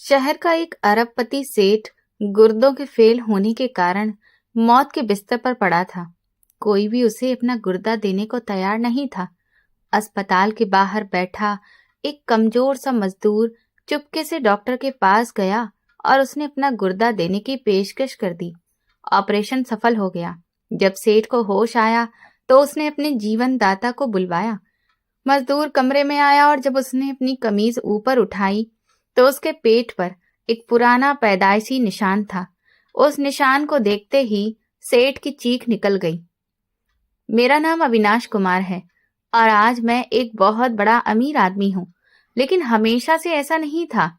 शहर का एक अरबपति सेठ गुर्दों के फेल होने के कारण मौत के बिस्तर पर पड़ा था। कोई भी उसे अपना गुर्दा देने को तैयार नहीं था। अस्पताल के बाहर बैठा एक कमजोर सा मजदूर चुपके से डॉक्टर के पास गया और उसने अपना गुर्दा देने की पेशकश कर दी। ऑपरेशन सफल हो गया। जब सेठ को होश आया तो उसने अपने जीवन दाता को बुलवाया। मजदूर कमरे में आया और जब उसने अपनी कमीज ऊपर उठाई तो उसके पेट पर एक पुराना पैदाइशी निशान था। उस निशान को देखते ही सेठ की चीख निकल गई। मेरा नाम अविनाश कुमार है और आज मैं एक बहुत बड़ा अमीर आदमी हूँ, लेकिन हमेशा से ऐसा नहीं था।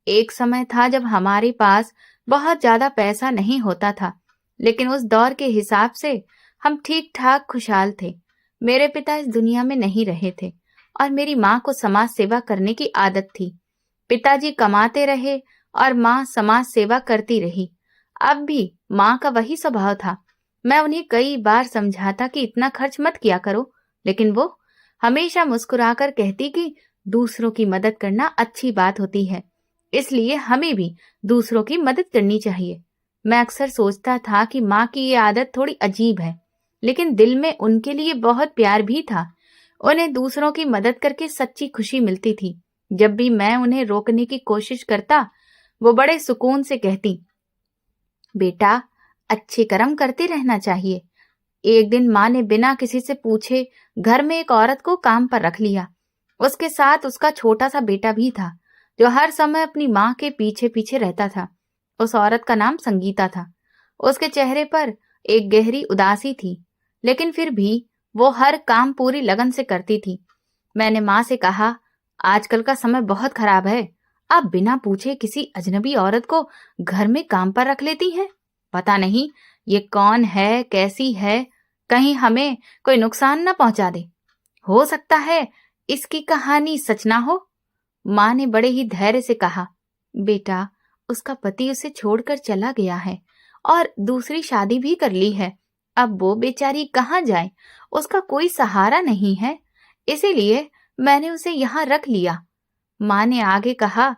एक समय था जब हमारे पास बहुत ज्यादा पैसा नहीं होता था, लेकिन उस दौर के हिसाब से हम ठीक ठाक खुशहाल थे। मेरे पिता इस दुनिया में नहीं रहे थे और मेरी माँ को समाज सेवा करने की आदत थी। पिताजी कमाते रहे और माँ समाज सेवा करती रही। अब भी माँ का वही स्वभाव था। मैं उन्हें कई बार समझाता कि इतना खर्च मत किया करो, लेकिन वो हमेशा मुस्कुराकर कहती कि दूसरों की मदद करना अच्छी बात होती है, इसलिए हमें भी दूसरों की मदद करनी चाहिए। मैं अक्सर सोचता था कि माँ की ये आदत थोड़ी अजीब है, लेकिन दिल में उनके लिए बहुत प्यार भी था। उन्हें दूसरों की मदद करके सच्ची खुशी मिलती थी। जब भी मैं उन्हें रोकने की कोशिश करता, वो बड़े सुकून से कहती, बेटा, अच्छे कर्म करते रहना चाहिए। एक दिन माँ ने बिना किसी से पूछे घर में एक औरत को काम पर रख लिया। उसके साथ उसका छोटा सा बेटा भी था, जो हर समय अपनी माँ के पीछे पीछे रहता था। उस औरत का नाम संगीता था। उसके चेहरे पर एक गहरी उदासी थी, लेकिन फिर भी वो हर काम पूरी लगन से करती थी। मैंने माँ से कहा, आजकल का समय बहुत खराब है। आप बिना पूछे किसी अजनबी औरत को घर में काम पर रख लेती हैं। पता नहीं ये कौन है, कैसी है, कहीं हमें कोई नुकसान न पहुंचा दे। हो सकता है इसकी कहानी सच ना हो। माँ ने बड़े ही धैर्य से कहा, बेटा, उसका पति उसे छोड़कर चला गया है और दूसरी शादी भी कर ली है। अब वो बेचारी कहाँ जाए, उसका कोई सहारा नहीं है, इसीलिए मैंने उसे यहाँ रख लिया। माँ ने आगे कहा,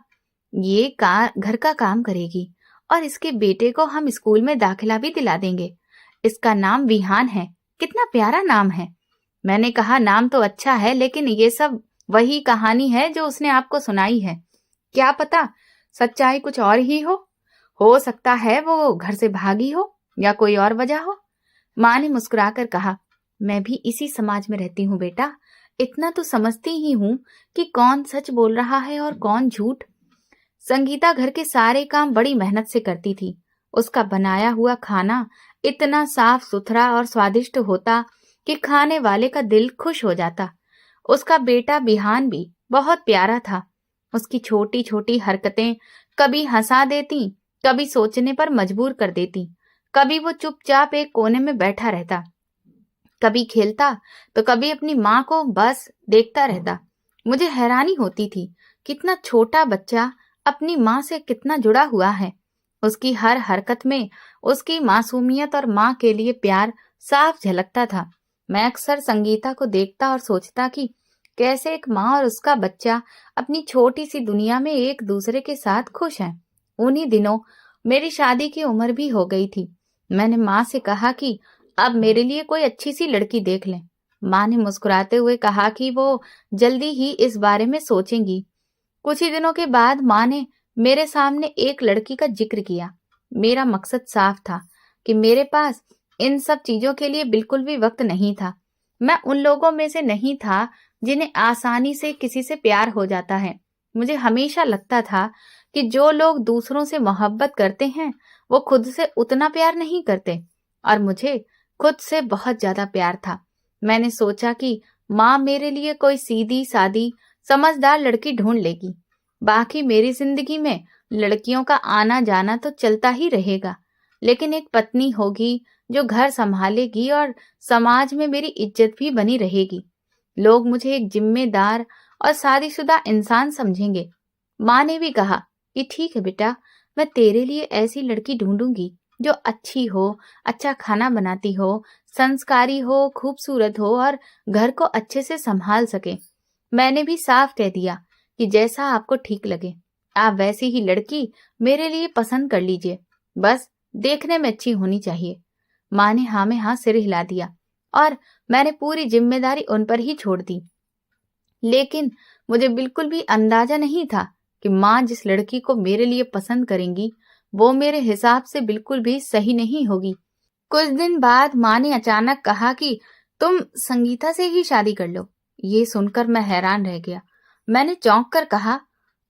ये घर का काम करेगी और इसके बेटे को हम स्कूल में दाखिला भी दिला देंगे। इसका नाम विहान है। कितना प्यारा नाम है। मैंने कहा, नाम तो अच्छा है, लेकिन ये सब वही कहानी है जो उसने आपको सुनाई है। क्या पता सच्चाई कुछ और ही हो सकता है वो घर से भागी हो या कोई और वजह हो। माँ ने मुस्कुराकर कहा, मैं भी इसी समाज में रहती हूँ बेटा, इतना तो समझती ही हूँ कि कौन सच बोल रहा है और कौन झूठ। संगीता घर के सारे काम बड़ी मेहनत से करती थी। उसका बनाया हुआ खाना इतना साफ सुथरा और स्वादिष्ट होता कि खाने वाले का दिल खुश हो जाता। उसका बेटा बिहान भी बहुत प्यारा था। उसकी छोटी छोटी हरकतें कभी हंसा देती, कभी सोचने पर मजबूर कर देती। कभी वो चुपचाप एक कोने में बैठा रहता, कभी खेलता तो कभी अपनी माँ को बस देखता रहता। मुझे हैरानी होती थी, कितना छोटा बच्चा अपनी माँ से कितना जुड़ा हुआ है। उसकी हर हरकत में उसकी मासूमियत और माँ के लिए प्यार साफ झलकता था। मैं अक्सर संगीता को देखता और सोचता कि कैसे एक माँ और उसका बच्चा अपनी छोटी सी दुनिया में एक दूसरे के साथ खुश हैं। उन्हीं दिनों मेरी शादी की उम्र भी हो गई थी। मैंने माँ से कहा कि अब मेरे लिए कोई अच्छी सी लड़की देख लें। माँ ने मुस्कुराते हुए कहा कि वो जल्दी ही इस बारे में सोचेंगी। कुछ ही दिनों के बाद माँ ने मेरे सामने एक लड़की का जिक्र किया। मेरा मकसद साफ था कि मेरे पास इन सब चीजों के लिए बिल्कुल भी वक्त नहीं था। मैं उन लोगों में से नहीं था जिन्हें आसानी से किसी से प्यार हो जाता है। मुझे हमेशा लगता था कि जो लोग दूसरों से मोहब्बत करते हैं वो खुद से उतना प्यार नहीं करते, और मुझे खुद से बहुत ज्यादा प्यार था। मैंने सोचा कि माँ मेरे लिए कोई सीधी सादी समझदार लड़की ढूंढ लेगी। बाकी मेरी जिंदगी में लड़कियों का आना जाना तो चलता ही रहेगा, लेकिन एक पत्नी होगी जो घर संभालेगी और समाज में मेरी इज्जत भी बनी रहेगी। लोग मुझे एक जिम्मेदार और शादीशुदा इंसान समझेंगे। माँ ने भी कहा कि ठीक है बेटा, मैं तेरे लिए ऐसी लड़की ढूंढूंगी जो अच्छी हो, अच्छा खाना बनाती हो, संस्कारी हो, खूबसूरत हो और घर को अच्छे से संभाल सके। मैंने भी साफ कह दिया कि जैसा आपको ठीक लगे। आप वैसी ही लड़की मेरे लिए पसंद कर लीजिए, बस देखने में अच्छी होनी चाहिए। माँ ने हाँ में हाँ सिर हिला दिया और मैंने पूरी जिम्मेदारी उन पर ही छोड़ दी। लेकिन मुझे बिल्कुल भी अंदाजा नहीं था कि माँ जिस लड़की को मेरे लिए पसंद करेंगी वो मेरे हिसाब से बिल्कुल भी सही नहीं होगी। कुछ दिन बाद माँ ने अचानक कहा कि तुम संगीता से ही शादी कर लो। ये सुनकर मैं हैरान रह गया। मैंने चौंक कर कहा,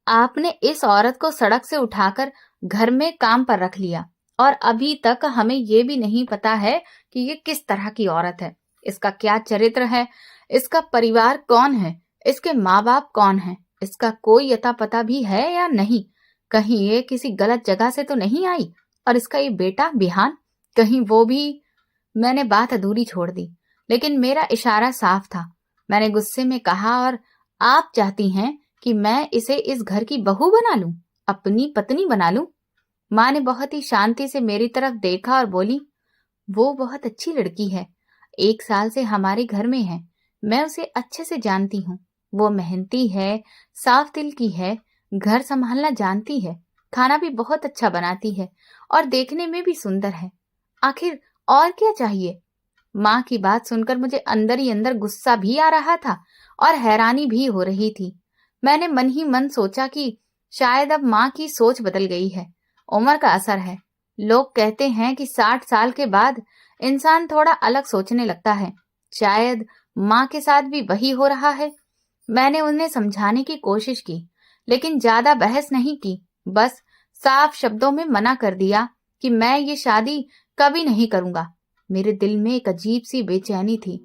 आपने इस औरत को सड़क से उठाकर घर में काम पर रख लिया और अभी तक हमें ये भी नहीं पता है कि ये किस तरह की औरत है, इसका क्या चरित्र है, इसका परिवार कौन है, इसके माँ बाप कौन है, इसका कोई अता पता भी है या नहीं, कहीं ये किसी गलत जगह से तो नहीं आई, और इसका ये बेटा बिहान कहीं वो भी। मैंने बात अधूरी छोड़ दी, लेकिन मेरा इशारा साफ था। मैंने गुस्से में कहा, और आप चाहती हैं कि मैं इसे इस घर की बहू बना लूं, अपनी पत्नी बना लूं? माँ ने बहुत ही शांति से मेरी तरफ देखा और बोली, वो बहुत अच्छी लड़की है, 1 साल से हमारे घर में है, मैं उसे अच्छे से जानती हूँ। वो मेहनती है, साफ दिल की है, घर संभालना जानती है, खाना भी बहुत अच्छा बनाती है और देखने में भी सुंदर है। आखिर और क्या चाहिए? माँ की बात सुनकर मुझे अंदर ही अंदर गुस्सा भी आ रहा था और हैरानी भी हो रही थी। मैंने मन ही मन सोचा कि शायद अब माँ की सोच बदल गई है, उम्र का असर है। लोग कहते हैं कि 60 साल के बाद इंसान थोड़ा अलग सोचने लगता है, शायद माँ के साथ भी वही हो रहा है। मैंने उन्हें समझाने की कोशिश की, लेकिन ज्यादा बहस नहीं की, बस साफ शब्दों में मना कर दिया कि मैं ये शादी कभी नहीं करूंगा। मेरे दिल में एक अजीब सी बेचैनी थी,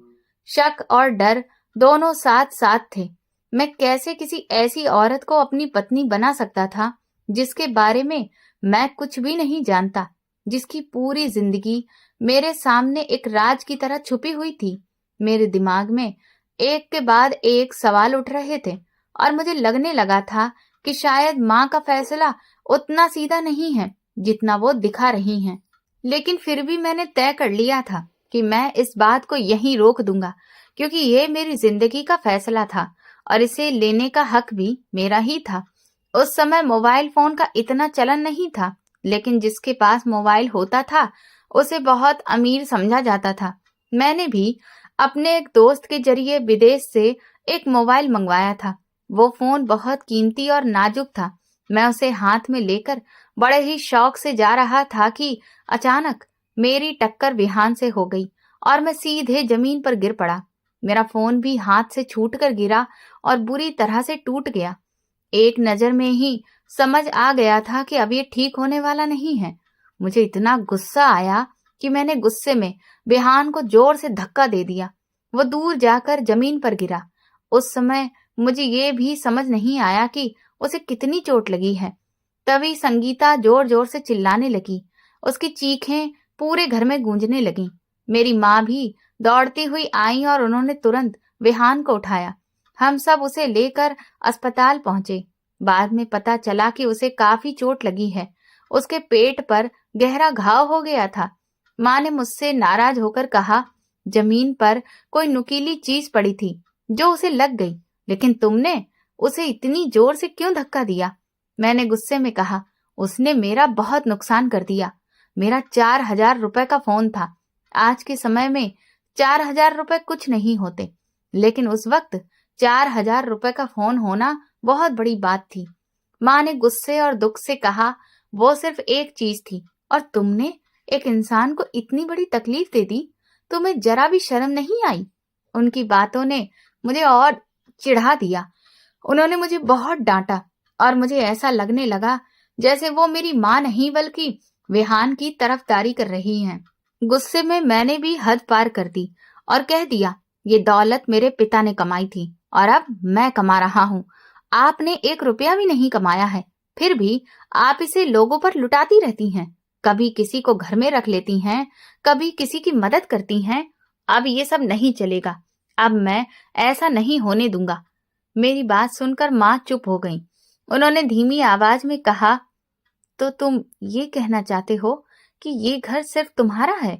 शक और डर दोनों साथ साथ थे। मैं कैसे किसी ऐसी औरत को अपनी पत्नी बना सकता था जिसके बारे में मैं कुछ भी नहीं जानता, जिसकी पूरी जिंदगी मेरे सामने एक राज की तरह छुपी हुई थी। मेरे दिमाग में एक के बाद एक सवाल उठ रहे थे और मुझे लगने लगा था कि शायद माँ का फैसला उतना सीधा नहीं है जितना वो दिखा रही हैं। लेकिन फिर भी मैंने तय कर लिया था कि मैं इस बात को यहीं रोक दूंगा, क्योंकि ये मेरी जिंदगी का फैसला था और इसे लेने का हक भी मेरा ही था। उस समय मोबाइल फोन का इतना चलन नहीं था, लेकिन जिसके पास मोबाइल होता था उसे बहुत अमीर समझा जाता था। मैंने भी अपने एक दोस्त के जरिए विदेश से एक मोबाइल मंगवाया था। वो फोन बहुत कीमती और नाजुक था। मैं उसे हाथ में लेकर बड़े ही शौक से जा रहा था कि अचानक मेरी टक्कर विहान से हो गई और मैं सीधे जमीन पर गिर पड़ा। मेरा फोन भी हाथ से छूटकर गिरा और बुरी तरह से टूट गया। एक नजर में ही समझ आ गया था कि अब ये ठीक होने वाला नहीं है। मुझे इतना गुस्सा आया कि मैंने गुस्से में विहान को जोर से धक्का दे दिया। वो दूर जाकर जमीन पर गिरा। उस समय मुझे ये भी समझ नहीं आया कि उसे कितनी चोट लगी है। तभी संगीता जोर जोर से चिल्लाने लगी। उसकी चीखें पूरे घर में गूंजने लगीं। मेरी माँ भी दौड़ती हुई आई और उन्होंने तुरंत विहान को उठाया। हम सब उसे लेकर अस्पताल पहुंचे। बाद में पता चला कि उसे काफी चोट लगी है। उसके पेट पर गहरा घाव हो गया था। माँ ने मुझसे नाराज होकर कहा, जमीन पर कोई नुकीली चीज पड़ी थी जो उसे लग गई, लेकिन तुमने उसे इतनी जोर से क्यों धक्का दिया? मैंने गुस्से में कहा, उसने मेरा बहुत नुकसान कर दिया। मेरा 4,000 रुपए का फोन था। आज के समय में 4,000 रुपए कुछ नहीं होते, लेकिन उस वक्त 4,000 रुपए का फोन होना बहुत बड़ी बात थी। माँ ने गुस्से और दुख से कहा, वो सिर्फ एक चीज थी और तुमने एक इंसान को इतनी बड़ी तकलीफ दे दी। तुम्हें जरा भी शर्म नहीं आई? उनकी बातों ने मुझे और चिढ़ा दिया। उन्होंने मुझे बहुत डांटा और मुझे ऐसा लगने लगा जैसे वो मेरी माँ नहीं बल्कि विहान की तरफदारी कर रही हैं। गुस्से में मैंने भी हद पार कर दी और कह दिया, ये दौलत मेरे पिता ने कमाई थी और अब मैं कमा रहा हूँ। आपने 1 रुपया भी नहीं कमाया है, फिर भी आप इसे लोगों पर लुटाती रहती हैं। कभी किसी को घर में रख लेती हैं, कभी किसी की मदद करती हैं। अब ये सब नहीं चलेगा। अब मैं ऐसा नहीं होने दूंगा। मेरी बात सुनकर माँ चुप हो गई। उन्होंने धीमी आवाज में कहा, तो तुम ये कहना चाहते हो कि ये घर सिर्फ तुम्हारा है?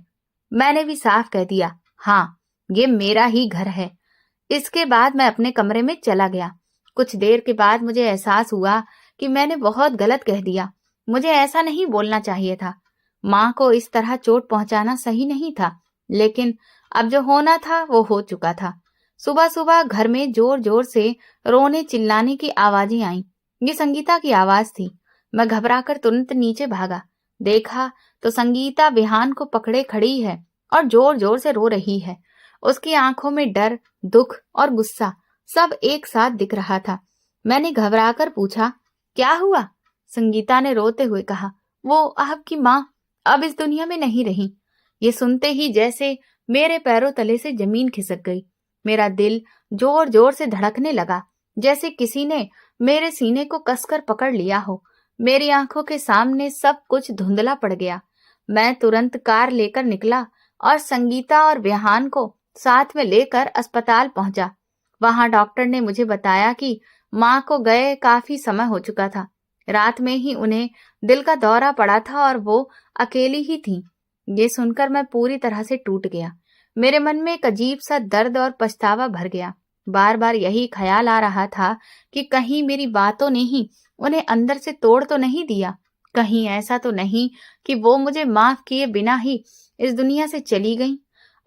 मैंने भी साफ कह दिया, हाँ, ये मेरा ही घर है। इसके बाद मैं अपने कमरे में चला गया। कुछ देर के बाद मुझे एहसास हुआ कि मैंने बहुत गलत कह दिया। मुझे ऐसा नहीं बोलना चाहिए था। माँ को इस तरह चोट पहुंचाना सही नहीं था, लेकिन अब जो होना था वो हो चुका था। सुबह सुबह घर में जोर जोर से रोने चिल्लाने की आवाजें आईं। ये संगीता की आवाज थी। मैं घबराकर तुरंत नीचे भागा। देखा तो संगीता विहान को पकड़े खड़ी है और जोर जोर से रो रही है। उसकी आंखों में डर, दुख और गुस्सा सब एक साथ दिख रहा था। मैंने घबराकर पूछा, क्या हुआ? संगीता ने रोते हुए कहा, वो आपकी माँ अब इस दुनिया में नहीं रही। ये सुनते ही जैसे मेरे पैरों तले से जमीन खिसक गई। मेरा दिल जोर जोर से धड़कने लगा, जैसे किसी ने मेरे सीने को कसकर पकड़ लिया हो। मेरी आंखों के सामने सब कुछ धुंधला पड़ गया। मैं तुरंत कार लेकर निकला और संगीता और विहान को साथ में लेकर अस्पताल पहुंचा। वहां डॉक्टर ने मुझे बताया कि माँ को गए काफी समय हो चुका था। रात में ही उन्हें दिल का दौरा पड़ा था और वो अकेली ही थी। ये सुनकर मैं पूरी तरह से टूट गया। मेरे मन में एक अजीब सा दर्द और पछतावा भर गया। बार बार यही ख्याल आ रहा था कि कहीं मेरी बातों ने ही उन्हें अंदर से तोड़ तो नहीं दिया। कहीं ऐसा तो नहीं कि वो मुझे माफ किए बिना ही इस दुनिया से चली गई।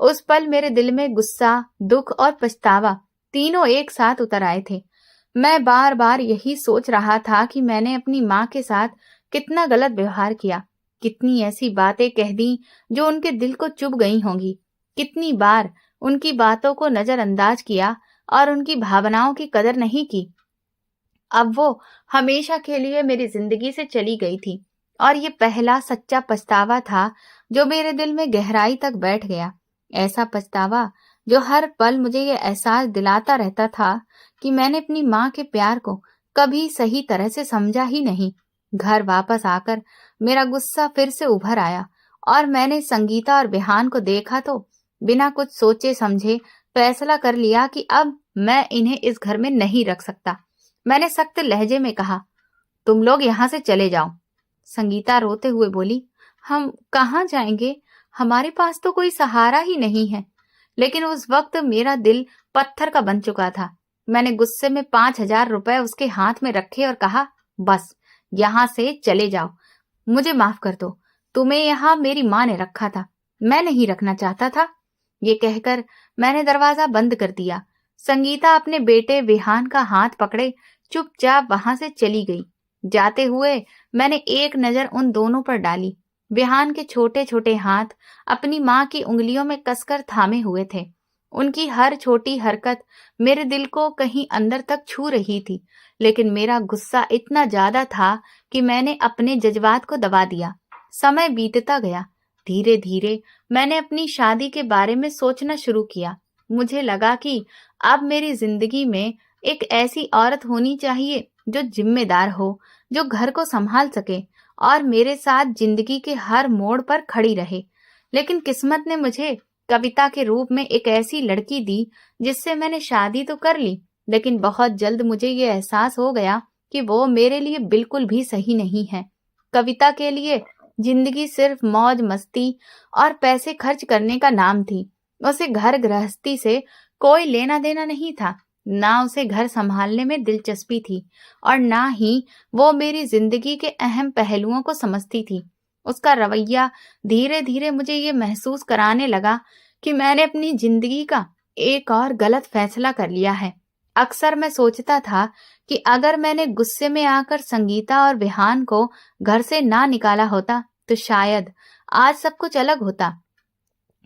उस पल मेरे दिल में गुस्सा, दुख और पछतावा तीनों एक साथ उतर आए थे। मैं बार बार यही सोच रहा था कि मैंने अपनी माँ के साथ कितना गलत व्यवहार किया, कितनी ऐसी बातें कह दी जो उनके दिल को चुभ गई होंगी, कितनी बार उनकी बातों को नजरअंदाज किया और उनकी भावनाओं की कदर नहीं की। अब वो हमेशा के लिए मेरी जिंदगी से चली गई थी और ये पहला सच्चा पछतावा था जो मेरे दिल में गहराई तक बैठ गया। ऐसा पछतावा जो हर पल मुझे ये एहसास दिलाता रहता था कि मैंने अपनी माँ के प्यार को कभी सही तरह से समझा ही नहीं। घर वापस आकर मेरा गुस्सा फिर से उभर आया और मैंने संगीता और विहान को देखा तो बिना कुछ सोचे समझे फैसला कर लिया कि अब मैं इन्हें इस घर में नहीं रख सकता। मैंने सख्त लहजे में कहा, तुम लोग यहाँ से चले जाओ। संगीता रोते हुए बोली, हम कहाँ जाएंगे? हमारे पास तो कोई सहारा ही नहीं है। लेकिन उस वक्त मेरा दिल पत्थर का बन चुका था। मैंने गुस्से में 5,000 रुपए उसके हाथ में रखे और कहा, बस यहाँ से चले जाओ, मुझे माफ कर दो। तुम्हें यहाँ मेरी माँ ने रखा था, मैं नहीं रखना चाहता था। ये कहकर मैंने दरवाजा बंद कर दिया। संगीता अपने बेटे विहान का हाथ पकड़े चुपचाप वहां से चली गई। जाते हुए मैंने एक नजर उन दोनों पर डाली। विहान के छोटे छोटे हाथ अपनी माँ की उंगलियों में कसकर थामे हुए थे। उनकी हर छोटी हरकत मेरे दिल को कहीं अंदर तक छू रही थी, लेकिन मेरा गुस्सा इतना ज्यादा था कि मैंने अपने जज्बात को दबा दिया। समय बीतता गया। धीरे धीरे मैंने अपनी शादी के बारे में सोचना शुरू किया। मुझे लगा कि अब मेरी जिंदगी में एक ऐसी औरत होनी चाहिए जो जिम्मेदार हो, जो घर को संभाल सके और मेरे साथ जिंदगी के हर मोड़ पर खड़ी रहे। लेकिन किस्मत ने मुझे कविता के रूप में एक ऐसी लड़की दी जिससे मैंने शादी तो कर ली, लेकिन बहुत जल्द मुझे ये एहसास हो गया कि वो मेरे लिए बिल्कुल भी सही नहीं है। कविता के लिए जिंदगी सिर्फ मौज मस्ती और पैसे खर्च करने का नाम थी। उसे घर गृहस्थी से कोई लेना देना नहीं था, ना उसे घर संभालने में दिलचस्पी थी और ना ही वो मेरी जिंदगी के अहम पहलुओं को समझती थी। उसका रवैया धीरे धीरे मुझे ये महसूस कराने लगा कि मैंने अपनी जिंदगी का एक और गलत फैसला कर लिया है। अक्सर मैं सोचता था कि अगर मैंने गुस्से में आकर संगीता और विहान को घर से ना निकाला होता तो शायद आज सब कुछ अलग होता।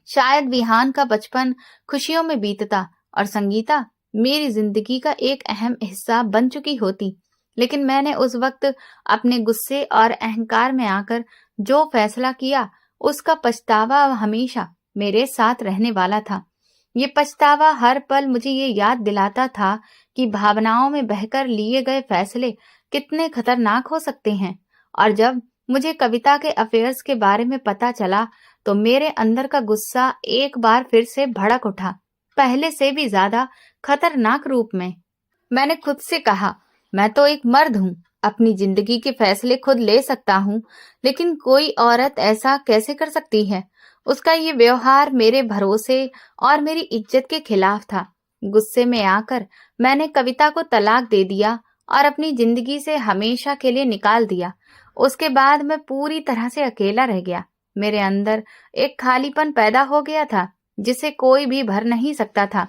शायद विहान का बचपन खुशियों में बीतता और संगीता मेरी जिंदगी का एक अहम हिस्सा बन चुकी होती। लेकिन मैंने उस वक्त अपने गुस्से और अहंकार में आकर जो फैसला किया उसका पछतावा हमेशा मेरे साथ रहने वाला था। ये पछतावा हर पल मुझे ये याद दिलाता था कि भावनाओं में बहकर लिए गए फैसले कितने खतरनाक हो सकते हैं। और जब मुझे कविता के अफेयर्स के बारे में पता चला तो मेरे अंदर का गुस्सा एक बार फिर से भड़क उठा, पहले से भी ज्यादा खतरनाक रूप में। मैंने खुद से कहा, मैं तो एक मर्द हूँ, अपनी जिंदगी के फैसले खुद ले सकता हूँ, लेकिन कोई औरत ऐसा कैसे कर सकती है? उसका ये व्यवहार मेरे भरोसे और मेरी इज्जत के खिलाफ था। गुस्से में आकर मैंने कविता को तलाक दे दिया और अपनी जिंदगी से हमेशा के लिए निकाल दिया। उसके बाद मैं पूरी तरह से अकेला रह गया। मेरे अंदर एक खालीपन पैदा हो गया था जिसे कोई भी भर नहीं सकता था।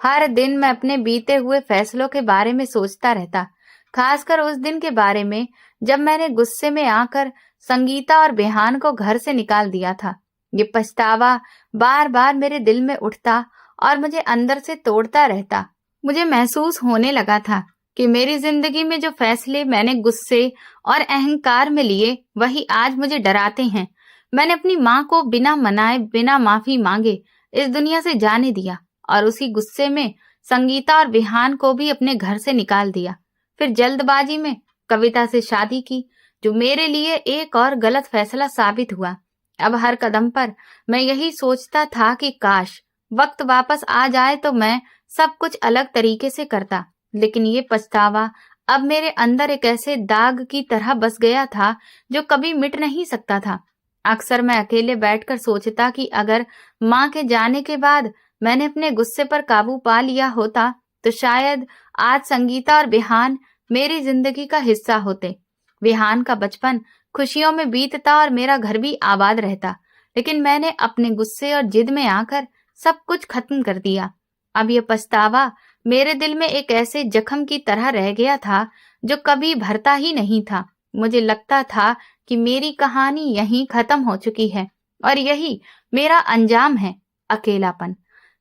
हर दिन मैं अपने बीते हुए फैसलों के बारे में सोचता रहता, खासकर उस दिन के बारे में जब मैंने गुस्से में आकर संगीता और बेहान को घर से निकाल दिया था। ये पछतावा बार बार मेरे दिल में उठता और मुझे अंदर से तोड़ता रहता। मुझे महसूस होने लगा था कि मेरी जिंदगी में जो फैसले मैंने गुस्से और अहंकार में लिए वही आज मुझे डराते हैं। मैंने अपनी माँ को बिना मनाए, बिना माफी मांगे इस दुनिया से जाने दिया और उसी गुस्से में संगीता और विहान को भी अपने घर से निकाल दिया। फिर जल्दबाजी में कविता से शादी की, जो मेरे लिए एक और गलत फैसला साबित हुआ। अब हर कदम पर मैं यही सोचता था कि काश वक्त वापस आ जाए तो मैं सब कुछ अलग तरीके से करता। लेकिन ये पछतावा अब मेरे अंदर एक ऐसे दाग की तरह बस गया था जो कभी मिट नहीं सकता था। अक्सर मैं अकेले बैठकर सोचता कि अगर माँ के जाने के बाद मैंने अपने गुस्से पर काबू पा लिया होता तो शायद आज संगीता और विहान मेरी जिंदगी का हिस्सा होते। विहान का बचपन खुशियों में बीतता और मेरा घर भी आबाद रहता। लेकिन मैंने अपने गुस्से और जिद में आकर सब कुछ खत्म कर दिया। अब यह पछतावा मेरे दिल में एक ऐसे जख्म की तरह रह गया था जो कभी भरता ही नहीं था। मुझे लगता था कि मेरी कहानी यहीं खत्म हो चुकी है और यही मेरा अंजाम है, अकेलापन।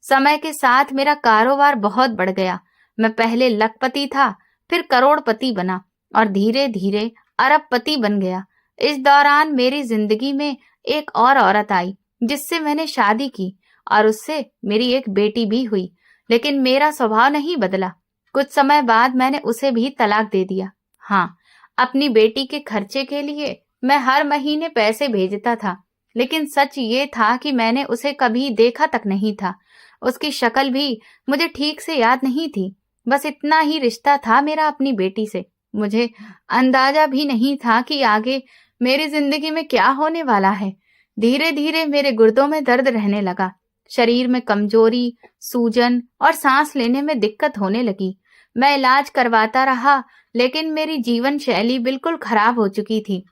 समय के साथ मेरा कारोबार बहुत बढ़ गया। मैं पहले लखपति था, फिर करोड़पति बना और धीरे धीरे अरबपति बन गया। इस दौरान मेरी जिंदगी में एक और औरत आई जिससे मैंने शादी की और उससे मेरी एक बेटी भी हुई। लेकिन मेरा स्वभाव नहीं बदला। कुछ समय बाद मैंने उसे भी तलाक दे दिया। हाँ, अपनी बेटी के खर्चे के लिए मैं हर महीने पैसे भेजता था, लेकिन सच ये था कि मैंने उसे कभी देखा तक नहीं था। उसकी शक्ल भी मुझे ठीक से याद नहीं थी। बस इतना ही रिश्ता था मेरा अपनी बेटी से। मुझे अंदाजा भी नहीं था कि आगे मेरी जिंदगी में क्या होने वाला है। धीरे धीरे मेरे गुर्दों में दर्द रहने लगा, शरीर में कमजोरी, सूजन और सांस लेने में दिक्कत होने लगी। मैं इलाज करवाता रहा, लेकिन मेरी जीवन शैली बिल्कुल खराब हो चुकी थी।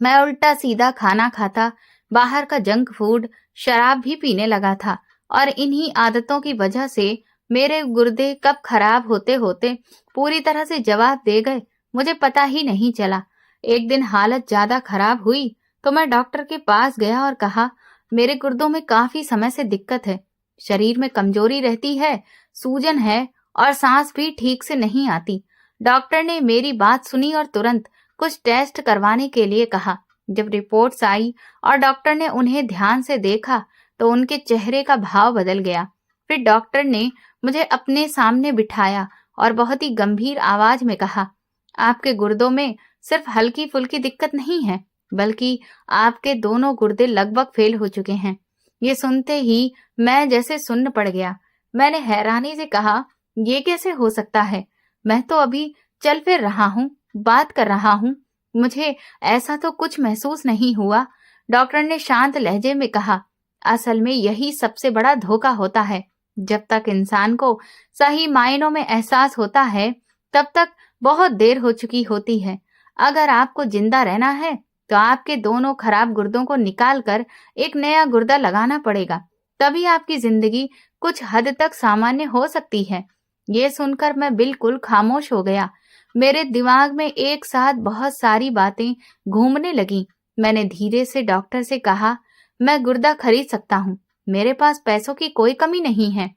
मैं उल्टा सीधा खाना खाता, बाहर का जंक फूड, शराब भी पीने लगा था और इन्हीं आदतों की वजह से मेरे गुर्दे कब खराब होते होते पूरी तरह से जवाब दे गए, मुझे पता ही नहीं चला। एक दिन हालत ज्यादा खराब हुई तो मैं डॉक्टर के पास गया और कहा, मेरे गुर्दों में काफी समय से दिक्कत है, शरीर में कमजोरी रहती है, सूजन है और सांस भी ठीक से नहीं आती। डॉक्टर ने मेरी बात सुनी और तुरंत कुछ टेस्ट करवाने के लिए कहा। जब रिपोर्ट्स आई और डॉक्टर ने उन्हें ध्यान से देखा तो उनके चेहरे का भाव बदल गया। फिर डॉक्टर ने मुझे अपने सामने बिठाया और बहुत ही गंभीर आवाज में कहा, आपके गुर्दों में सिर्फ हल्की फुल्की दिक्कत नहीं है, बल्कि आपके दोनों गुर्दे लगभग फेल हो चुके हैं। ये सुनते ही मैं जैसे सुन्न पड़ गया। मैंने हैरानी से कहा, ये कैसे हो सकता है? मैं तो अभी चल फिर रहा हूँ, बात कर रहा हूँ, मुझे ऐसा तो कुछ महसूस नहीं हुआ। डॉक्टर ने शांत लहजे में कहा, असल में यही सबसे बड़ा धोखा होता है। जब तक इंसान को सही मायनों में एहसास होता है तब तक बहुत देर हो चुकी होती है। अगर आपको जिंदा रहना है तो आपके दोनों खराब गुर्दों को निकालकर एक नया गुर्दा लगाना पड़ेगा, तभी आपकी जिंदगी कुछ हद तक सामान्य हो सकती है। ये सुनकर मैं बिल्कुल खामोश हो गया। मेरे दिमाग में एक साथ बहुत सारी बातें घूमने लगी। मैंने धीरे से डॉक्टर से कहा, मैं गुर्दा खरीद सकता हूँ, मेरे पास पैसों की कोई कमी नहीं है।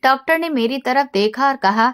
डॉक्टर ने मेरी तरफ देखा और कहा,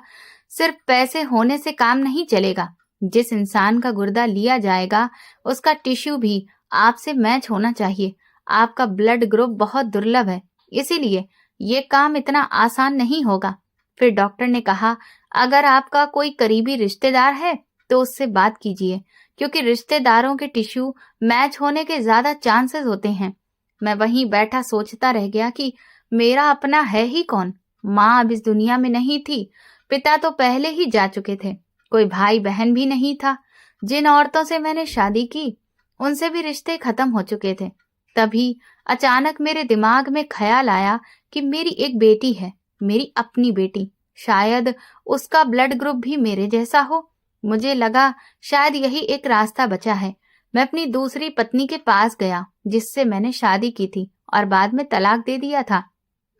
सिर्फ पैसे होने से काम नहीं चलेगा। जिस इंसान का गुर्दा लिया जाएगा उसका टिश्यू भी आपसे मैच होना चाहिए। आपका ब्लड ग्रुप बहुत दुर्लभ है, इसीलिए ये काम इतना आसान नहीं होगा। फिर डॉक्टर ने कहा, अगर आपका कोई करीबी रिश्तेदार है तो उससे बात कीजिए, क्योंकि रिश्तेदारों के टिश्यू मैच होने के ज्यादा चांसेस होते हैं। मैं वहीं बैठा सोचता रह गया कि मेरा अपना है ही कौन। माँ अब इस दुनिया में नहीं थी, पिता तो पहले ही जा चुके थे, कोई भाई बहन भी नहीं था। जिन औरतों से मैंने शादी की उनसे भी रिश्ते खत्म हो चुके थे। तभी अचानक मेरे दिमाग में ख्याल आया कि मेरी एक बेटी है, मेरी अपनी बेटी। शायद उसका ब्लड ग्रुप भी मेरे जैसा हो। मुझे लगा शायद यही एक रास्ता बचा है। मैं अपनी दूसरी पत्नी के पास गया, जिससे मैंने शादी की थी और बाद में तलाक दे दिया था।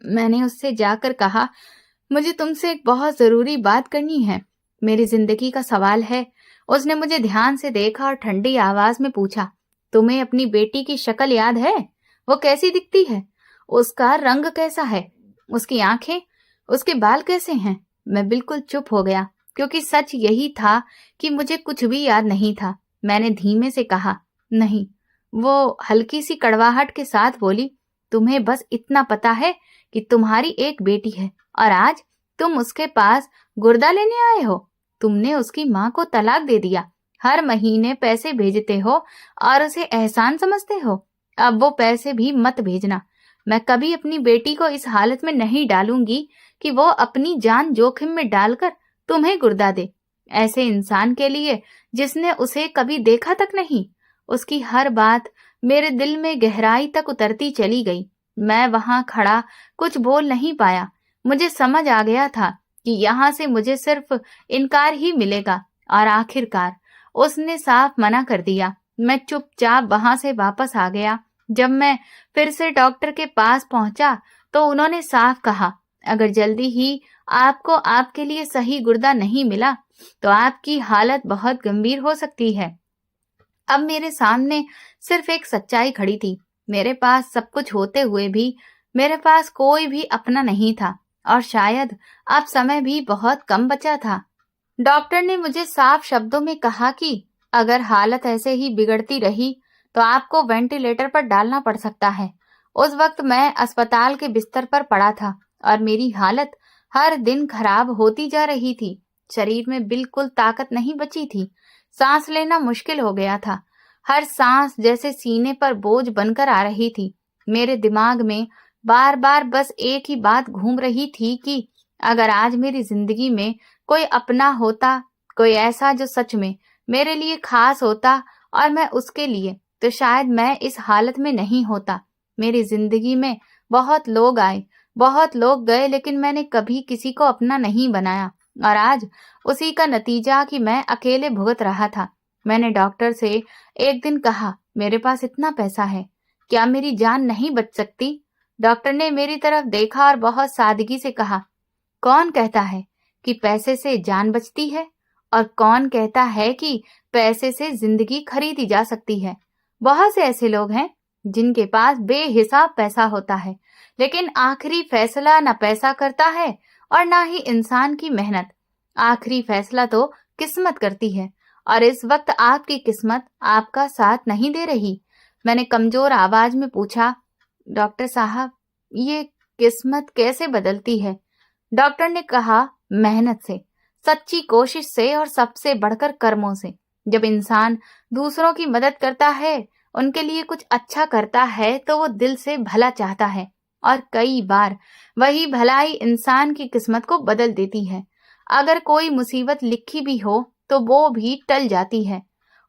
मैंने उससे जाकर कहा, मुझे तुमसे एक बहुत जरूरी बात करनी है, मेरी जिंदगी का सवाल है। उसने मुझे ध्यान से देखा और ठंडी आवाज में पूछा, तुम्हें अपनी बेटी की शक्ल याद है? वो कैसी दिखती है? उसका रंग कैसा है? उसकी आंखें, उसके बाल कैसे हैं? मैं बिल्कुल चुप हो गया, क्योंकि सच यही था कि मुझे कुछ भी याद नहीं था। मैंने धीमे से कहा, नहीं। वो हल्की सी कड़वाहट के साथ बोली, तुम्हें बस इतना पता है कि तुम्हारी एक बेटी है और आज तुम उसके पास गुर्दा लेने आए हो। तुमने उसकी माँ को तलाक दे दिया, हर महीने पैसे भेजते हो और उसे एहसान समझते हो। अब वो पैसे भी मत भेजना। मैं कभी अपनी बेटी को इस हालत में नहीं डालूंगी कि वो अपनी जान जोखिम में डालकर तुम्हें गुर्दा दे, ऐसे इंसान के लिए जिसने उसे कभी देखा तक नहीं। उसकी हर बात मेरे दिल में गहराई तक उतरती चली गई। मैं वहां खड़ा कुछ बोल नहीं पाया। मुझे समझ आ गया था कि यहाँ से मुझे सिर्फ इनकार ही मिलेगा और आखिरकार उसने साफ मना कर दिया। मैं चुपचाप वहां से वापस आ गया। जब मैं फिर से डॉक्टर के पास पहुंचा तो उन्होंने साफ कहा, अगर जल्दी ही आपको आपके लिए सही गुर्दा नहीं मिला तो आपकी हालत बहुत गंभीर हो सकती है। अब मेरे सामने सिर्फ एक सच्चाई खड़ी थी। मेरे पास सब कुछ होते हुए भी मेरे पास कोई भी अपना नहीं था और शायद अब समय भी बहुत कम बचा था। डॉक्टर ने मुझे साफ शब्दों में कहा कि अगर हालत ऐसे ही बिगड़ती रही तो आपको वेंटिलेटर पर डालना पड़ सकता है। उस वक्त मैं अस्पताल के बिस्तर पर पड़ा था और मेरी हालत हर दिन खराब होती जा रही थी। शरीर में बिल्कुल ताकत नहीं बची थी। सांस लेना मुश्किल हो गया था। हर सांस जैसे सीने पर बोझ बनकर आ रही थी। मेरे दिमाग में बार बार बस एक ही बात घूम रही थी कि अगर आज मेरी जिंदगी में कोई अपना होता, कोई ऐसा जो सच में मेरे लिए खास होता और मैं उसके लिए, तो शायद मैं इस हालत में नहीं होता। मेरी जिंदगी में बहुत लोग आए, बहुत लोग गए, लेकिन मैंने कभी किसी को अपना नहीं बनाया और आज उसी का नतीजा कि मैं अकेले भुगत रहा था। मैंने डॉक्टर से एक दिन कहा, मेरे पास इतना पैसा है, क्या मेरी जान नहीं बच सकती? डॉक्टर ने मेरी तरफ देखा और बहुत सादगी से कहा, कौन कहता है कि पैसे से जान बचती है और कौन कहता है कि पैसे से जिंदगी खरीदी जा सकती है? बहुत से ऐसे लोग हैं जिनके पास बेहिसाब पैसा होता है, लेकिन आखिरी फैसला न पैसा करता है और ना ही इंसान की मेहनत। आखिरी फैसला तो किस्मत करती है और इस वक्त आपकी किस्मत आपका साथ नहीं दे रही। मैंने कमजोर आवाज में पूछा, डॉक्टर साहब, ये किस्मत कैसे बदलती है? डॉक्टर ने कहा, मेहनत से, सच्ची कोशिश से और सबसे बढ़कर कर्मों से। जब इंसान दूसरों की मदद करता है, उनके लिए कुछ अच्छा करता है, तो वो दिल से भला चाहता है और कई बार वही भलाई इंसान की किस्मत को बदल देती है। अगर कोई मुसीबत लिखी भी हो तो वो भी टल जाती है।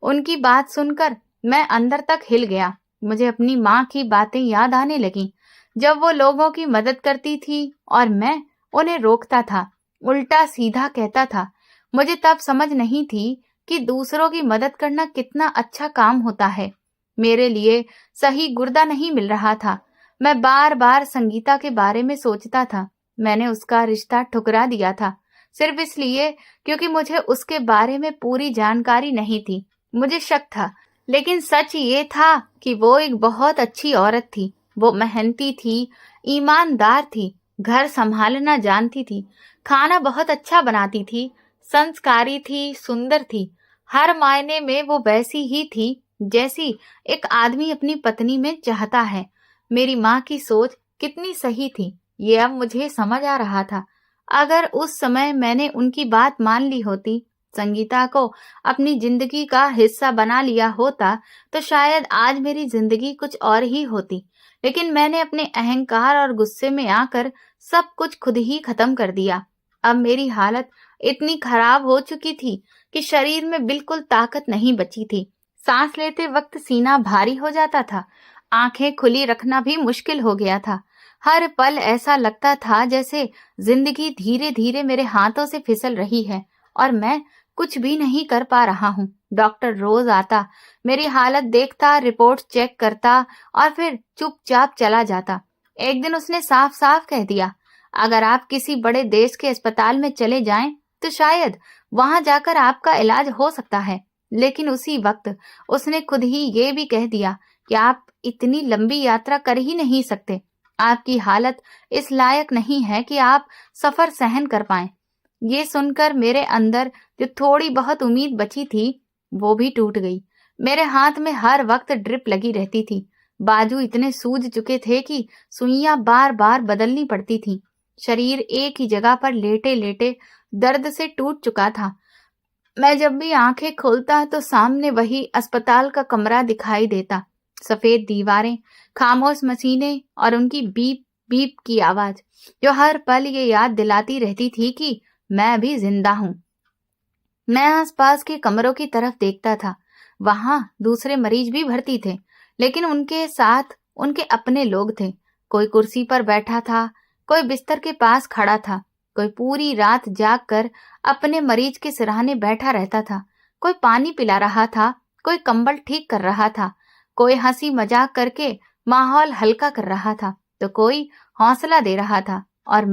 उनकी बात सुनकर मैं अंदर तक हिल गया। मुझे अपनी माँ की बातें याद आने लगीं, जब वो लोगों की मदद करती थी और मैं उन्हें रोकता था, उल्टा सीधा कहता था। मुझे तब समझ नहीं थी कि दूसरों की मदद करना कितना अच्छा काम होता है। मेरे लिए सही गुर्दा नहीं मिल रहा था। मैं बार बार संगीता के बारे में सोचता था। मैंने उसका रिश्ता ठुकरा दिया था सिर्फ इसलिए क्योंकि मुझे उसके बारे में पूरी जानकारी नहीं थी। मुझे शक था, लेकिन सच ये था कि वो एक बहुत अच्छी औरत थी। वो मेहनती थी, ईमानदार थी, घर संभालना जानती थी, खाना बहुत अच्छा बनाती थी, संस्कारी थी, सुंदर थी। हर मायने में वो वैसी ही थी जैसी एक आदमी अपनी पत्नी में चाहता है। मेरी माँ की सोच कितनी सही थी, ये अब मुझे समझ आ रहा था। अगर उस समय मैंने उनकी बात मान ली होती, संगीता को अपनी जिंदगी का हिस्सा बना लिया होता, तो शायद आज मेरी जिंदगी कुछ और ही होती। लेकिन मैंने अपने अहंकार और गुस्से में आकर सब कुछ खुद ही खत्म कर दिया। अब मेरी हालत इतनी खराब हो चुकी थी कि शरीर में बिल्कुल ताकत नहीं बची थी। सांस लेते वक्त सीना भारी हो जाता था, आंखें खुली रखना भी मुश्किल हो गया था। हर पल ऐसा लगता था जैसे जिंदगी धीरे धीरे मेरे हाथों से फिसल रही है और मैं कुछ भी नहीं कर पा रहा हूँ। डॉक्टर रोज आता, मेरी हालत देखता, रिपोर्ट चेक करता और फिर चुपचाप चला जाता। एक दिन उसने साफ साफ कह दिया, अगर आप किसी बड़े देश के अस्पताल में चले जाएं तो शायद वहां जाकर आपका इलाज हो सकता है। लेकिन उसी वक्त उसने खुद ही ये भी कह दिया कि आप इतनी लंबी यात्रा कर ही नहीं सकते। आपकी हालत इस लायक नहीं है कि आप सफर सहन कर पाएं। ये सुनकर मेरे अंदर जो थोड़ी बहुत उम्मीद बची थी वो भी टूट गई। मेरे हाथ में हर वक्त ड्रिप लगी रहती थी। बाजू इतने सूज चुके थे कि सुइयां बार बार बदलनी पड़ती थी। शरीर एक ही जगह पर लेटे लेटे दर्द से टूट चुका था। मैं जब भी आंखें खोलता तो सामने वही अस्पताल का कमरा दिखाई देता। सफेद दीवारें, खामोश मशीनें और उनकी बीप बीप की आवाज जो हर पल ये याद दिलाती रहती थी कि मैं भी जिंदा हूं। मैं आसपास के कमरों की तरफ देखता था। वहां दूसरे मरीज भी भर्ती थे, लेकिन उनके साथ उनके अपने लोग थे। कोई कुर्सी पर बैठा था, कोई बिस्तर के पास खड़ा था, कोई पूरी रात जाग कर अपने मरीज के सिरहाने बैठा रहता था। कोई पानी पिला रहा था, कोई कंबल ठीक कर रहा था, कोई हंसी मजाक करके माहौल हल्का कर रहा था, तो कोई हौसला दे रहा था। और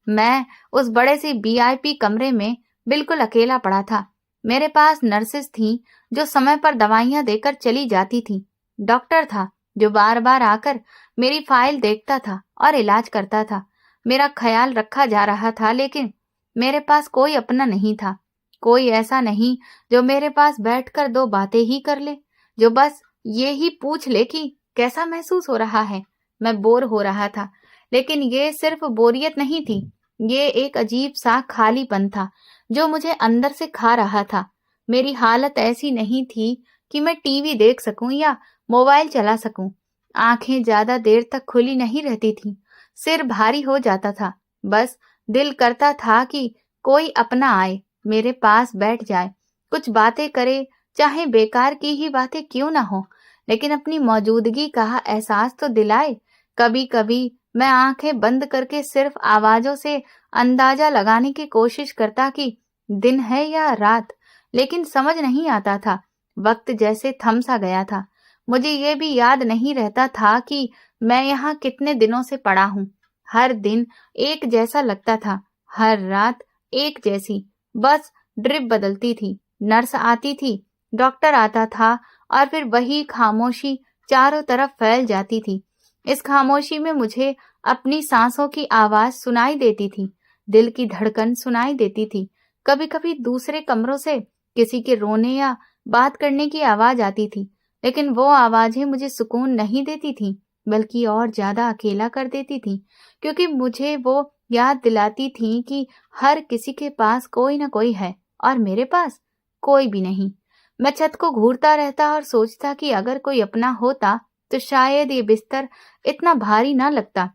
मैं उस बड़े से वीआईपी कमरे में बिल्कुल अकेला पड़ा था। मेरे पास नर्सेस थीं जो समय पर दवाइयां देकर चली जाती थीं। डॉक्टर था जो बार बार आकर मेरी फाइल देखता था और इलाज करता था। मेरा ख्याल रखा जा रहा था, लेकिन मेरे पास कोई अपना नहीं था। कोई ऐसा नहीं जो मेरे पास बैठकर दो बातें ही कर ले, जो बस ये ही पूछ ले कि कैसा महसूस हो रहा है। मैं बोर हो रहा था, लेकिन ये सिर्फ बोरियत नहीं थी, ये एक अजीब सा खालीपन था जो मुझे अंदर से खा रहा था। मेरी हालत ऐसी नहीं थी कि मैं टीवी देख सकूं या मोबाइल चला सकूं। आंखें ज्यादा देर तक खुली नहीं रहती थीं, सिर भारी हो जाता था। बस दिल करता था कि कोई अपना आए, मेरे पास बैठ जाए, कुछ बातें करे, चाहे बेकार की ही बातें क्यों ना हो, लेकिन अपनी मौजूदगी का एहसास तो दिलाए। कभी कभी मैं आंखें बंद करके सिर्फ आवाजों से अंदाजा लगाने की कोशिश करता कि दिन है या रात, लेकिन समझ नहीं आता था। वक्त जैसे थम सा गया था। मुझे ये भी याद नहीं रहता था कि मैं यहाँ कितने दिनों से पड़ा हूँ। हर दिन एक जैसा लगता था, हर रात एक जैसी। बस ड्रिप बदलती थी, नर्स आती थी, डॉक्टर आता था और फिर वही खामोशी चारों तरफ फैल जाती थी। इस खामोशी में मुझे अपनी सांसों की आवाज सुनाई देती थी, दिल की धड़कन सुनाई देती थी। कभी कभी दूसरे कमरों से किसी के रोने या बात करने की आवाज आती थी, लेकिन वो आवाजें मुझे सुकून नहीं देती थीं, बल्कि और ज्यादा अकेला कर देती थीं, क्योंकि मुझे वो याद दिलाती थीं कि हर किसी के पास कोई ना कोई है और मेरे पास कोई भी नहीं। मैं छत को घूरता रहता और सोचता कि अगर कोई अपना होता तो शायद ये बिस्तर इतना भारी ना लगता,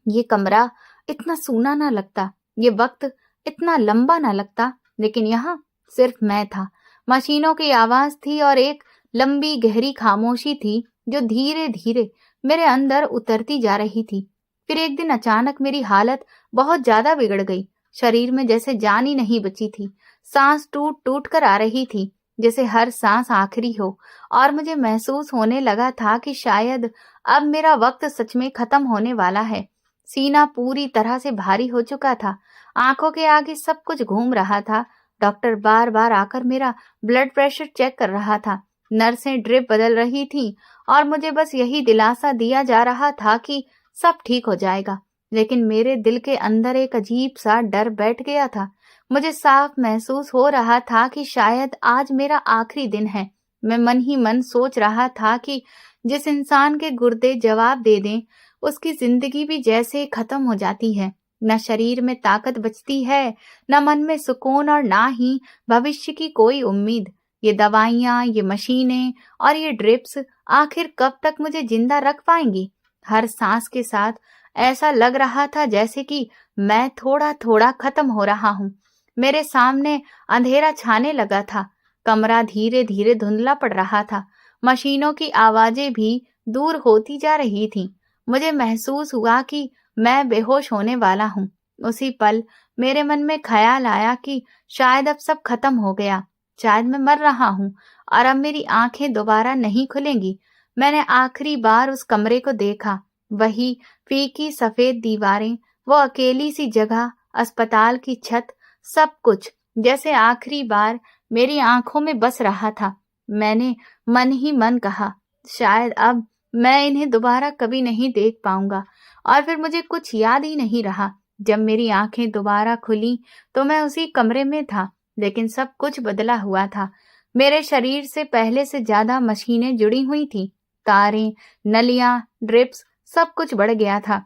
ये कमरा इतना सूना ना लगता, ये वक्त इतना लंबा ना लगता। लेकिन यहाँ सिर्फ मैं था, मशीनों की आवाज थी और एक लंबी गहरी खामोशी थी जो धीरे धीरे मेरे अंदर उतरती जा रही थी। फिर एक दिन अचानक मेरी हालत बहुत ज्यादा बिगड़ गई। शरीर में जैसे जान ही नहीं बची थी। सांस टूट टूट कर आ रही थी, जैसे हर सांस आखिरी हो। और मुझे महसूस होने लगा था कि शायद अब मेरा वक्त सच में खत्म होने वाला है। सीना पूरी तरह से भारी हो चुका था, आंखों के आगे सब कुछ घूम रहा था। डॉक्टर बार बार आकर मेरा ब्लड प्रेशर चेक कर रहा था, नर्सें ड्रिप बदल रही थीं और मुझे बस यही दिलासा दिया जा रहा था कि सब ठीक हो जाएगा। लेकिन मेरे दिल के अंदर एक अजीब सा डर बैठ गया था। मुझे साफ महसूस हो रहा था कि शायद आज मेरा आखिरी दिन है। मैं मन ही मन सोच रहा था कि जिस इंसान के गुर्दे जवाब दे दें, उसकी जिंदगी भी जैसे खत्म हो जाती है। न शरीर में ताकत बचती है, न मन में सुकून और ना ही भविष्य की कोई उम्मीद। ये दवाइयाँ, ये मशीनें और ये ड्रिप्स आखिर कब तक मुझे जिंदा रख पाएंगी? हर सांस के साथ ऐसा लग रहा था जैसे कि मैं थोड़ा थोड़ा खत्म हो रहा हूँ। मेरे सामने अंधेरा छाने लगा था, कमरा धीरे धीरे धुंधला पड़ रहा था, मशीनों की आवाजें भी दूर होती जा रही थीं। मुझे महसूस हुआ कि मैं बेहोश होने वाला हूँ। उसी पल मेरे मन में ख्याल आया कि शायद अब सब खत्म हो गया, शायद मैं मर रहा हूँ और अब मेरी आंखें दोबारा नहीं खुलेंगी। मैंने आखिरी बार उस कमरे को देखा, वही फीकी सफेद दीवारें, वो अकेली सी जगह, अस्पताल की छत, सब कुछ जैसे आखिरी बार मेरी आंखों में बस रहा था। मैंने मन ही मन कहा, शायद अब मैं इन्हें दोबारा कभी नहीं देख पाऊंगा। और फिर मुझे कुछ याद ही नहीं रहा। जब मेरी आंखें दोबारा खुली तो मैं उसी कमरे में था, लेकिन सब कुछ बदला हुआ था। मेरे शरीर से पहले से ज्यादा मशीनें जुड़ी हुई थी, तारें, नलियां, ड्रिप्स, सब कुछ बढ़ गया था।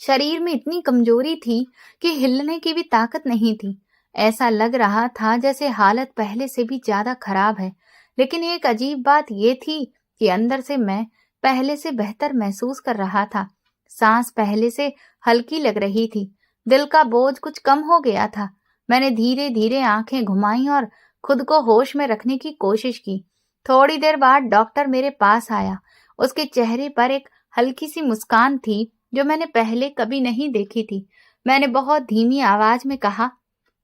शरीर में इतनी कमजोरी थी कि हिलने की भी ताकत नहीं थी। ऐसा लग रहा था जैसे हालत पहले से भी ज्यादा खराब है। लेकिन एक अजीब बात ये थी कि अंदर से मैं पहले से बेहतर महसूस कर रहा था। सांस पहले से हल्की लग रही थी, दिल का बोझ कुछ कम हो गया था। मैंने धीरे धीरे आंखें घुमाई और खुद को होश में रखने की कोशिश की। थोड़ी देर बाद डॉक्टर मेरे पास आया। उसके चेहरे पर एक हल्की सी मुस्कान थी जो मैंने पहले कभी नहीं देखी थी। मैंने बहुत धीमी आवाज में कहा,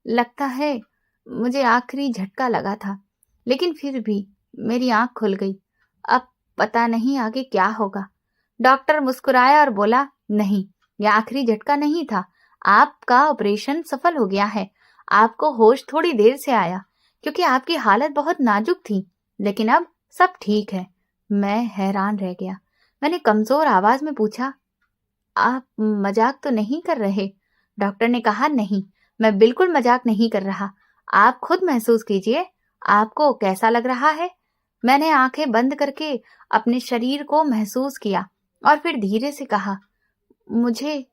लगता है मुझे आखिरी झटका लगा था, लेकिन फिर भी मेरी आंख खुल गई। अब पता नहीं आगे क्या होगा। डॉक्टर मुस्कुराया और बोला, नहीं, यह आखिरी झटका नहीं था। आपका ऑपरेशन सफल हो गया है। आपको होश थोड़ी देर से आया क्योंकि आपकी हालत बहुत नाजुक थी, लेकिन अब सब ठीक है। मैं हैरान रह गया। मैंने कमजोर आवाज में पूछा, आप मजाक तो नहीं कर रहे? डॉक्टर ने कहा, नहीं, मैं बिल्कुल मजाक नहीं कर रहा। आप खुद महसूस कीजिए, आपको कैसा लग रहा है? मैंने आंखें बंद करके अपने शरीर को महसूस किया और फिर धीरे से कहा, मुझे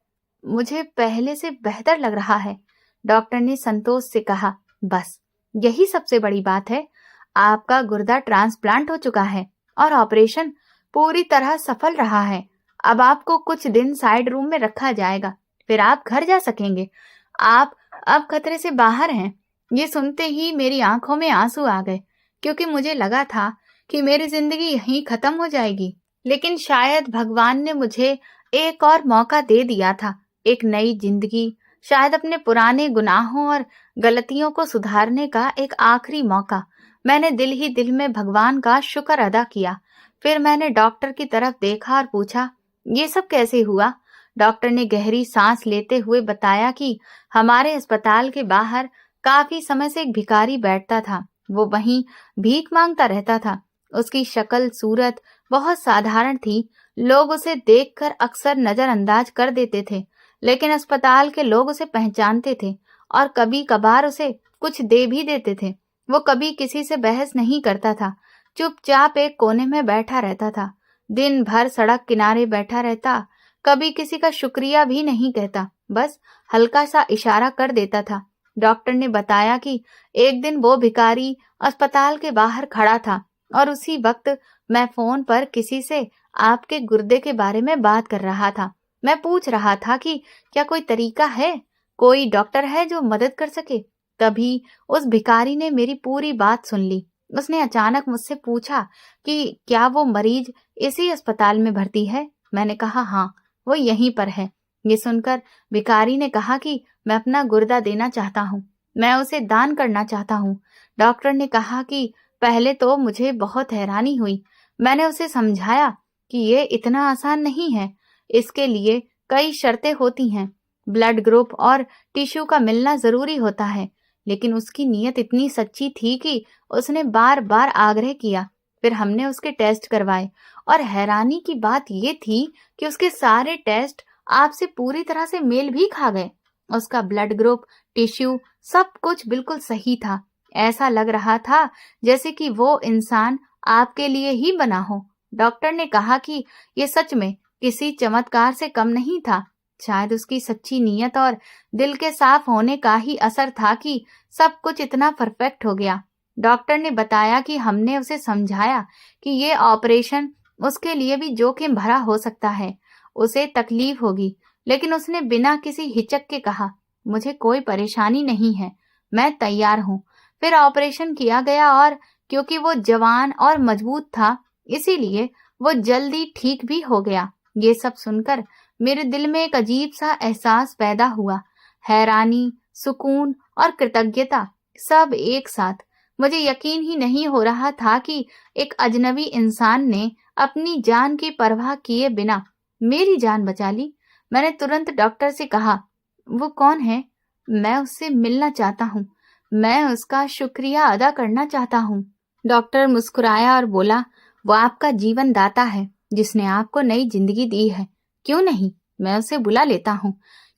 मुझे पहले से बेहतर लग रहा है। डॉक्टर ने संतोष से कहा, बस यही सबसे बड़ी बात है। आपका गुर्दा ट्रांसप्लांट हो चुका है और ऑपरेशन पूरी तरह सफल रहा है। अब आपको कुछ दिन साइड रूम में रखा जाएगा, फिर आप घर जा सकेंगे। आप अब खतरे से बाहर हैं। ये सुनते ही मेरी आंखों में आंसू आ गए, क्योंकि मुझे लगा था कि मेरी जिंदगी यहीं खत्म हो जाएगी। लेकिन शायद भगवान ने मुझे एक और मौका दे दिया था, एक नई जिंदगी, शायद अपने पुराने गुनाहों और गलतियों को सुधारने का एक आखिरी मौका। मैंने दिल ही दिल में भगवान का शुक्र अदा किया। फिर मैंने डॉक्टर की तरफ देखा और पूछा, ये सब कैसे हुआ? डॉक्टर ने गहरी सांस लेते हुए बताया कि हमारे अस्पताल के बाहर काफी समय से एक भिखारी बैठता था। वो वहीं भीख मांगता रहता था। उसकी शक्ल सूरत बहुत साधारण थी। लोग उसे देखकर अक्सर नजरअंदाज कर देते थे, लेकिन अस्पताल के लोग उसे पहचानते थे और कभी कभार उसे कुछ दे भी देते थे। वो कभी किसी से बहस नहीं करता था, चुपचाप एक कोने में बैठा रहता था। दिन भर सड़क किनारे बैठा रहता, कभी किसी का शुक्रिया भी नहीं कहता, बस हल्का सा इशारा कर देता था। डॉक्टर ने बताया कि एक दिन वो भिखारी अस्पताल के बाहर खड़ा था और उसी वक्त मैं फोन पर किसी से आपके गुर्दे के बारे में बात कर रहा था। मैं पूछ रहा था कि क्या कोई तरीका है, कोई डॉक्टर है जो मदद कर सके। तभी उस भिखारी ने मेरी पूरी बात सुन ली। उसने अचानक मुझसे पूछा कि क्या वो मरीज इसी अस्पताल में भर्ती है। मैंने कहा, हाँ, वो यहीं पर है। ये सुनकर भिखारी ने कहा कि मैं अपना गुर्दा देना चाहता हूँ, मैं उसे दान करना चाहता हूँ। डॉक्टर ने कहा कि पहले तो मुझे बहुत हैरानी हुई। मैंने उसे समझाया कि ये इतना आसान नहीं है, इसके लिए कई शर्तें होती हैं, ब्लड ग्रुप और टिश्यू का मिलना जरूरी होता है। लेकिन उसकी नीयत इतनी सच्ची थी कि उसने बार बार आग्रह किया। फिर हमने उसके टेस्ट करवाए और हैरानी की बात ये थी कि उसके सारे टेस्ट आपसे पूरी तरह से मेल भी खा गए। उसका ब्लड ग्रुप, टिश्यू, सब कुछ बिल्कुल सही था। ऐसा लग रहा था जैसे कि वो इंसान आपके लिए ही बना हो। डॉक्टर ने कहा कि ये सच में किसी चमत्कार से कम नहीं था। शायद उसकी सच्ची नीयत और दिल के साफ होने का ही असर था कि सब कुछ इतना परफेक्ट हो गया। डॉक्टर ने बताया कि हमने उसे समझाया कि ये ऑपरेशन उसके लिए भी जोखिम भरा हो सकता है, उसे तकलीफ होगी, लेकिन उसने बिना किसी हिचक के कहा, मुझे कोई परेशानी नहीं है, मैं तैयार हूँ। फिर ऑपरेशन किया गया और क्योंकि वो जवान और मजबूत था, इसीलिए वो जल्दी ठीक भी हो गया। ये सब सुनकर मेरे दिल में एक अजीब सा एहसास पैदा हुआ, हैरानी, सुकून और कृतज्ञता सब एक साथ। मुझे यकीन ही नहीं हो रहा था कि एक अजनबी इंसान ने अपनी जान की परवाह किए बिना मेरी जान बचा ली। मैंने तुरंत डॉक्टर से कहा, वो कौन है? मैं उससे मिलना चाहता हूँ। मैं उसका शुक्रिया अदा करना चाहता हूँ। डॉक्टर मुस्कुराया और बोला, वो आपका जीवन दाता है, जिसने आपको नई जिंदगी दी है। क्यों नहीं, मैं उसे बुला लेता हूँ।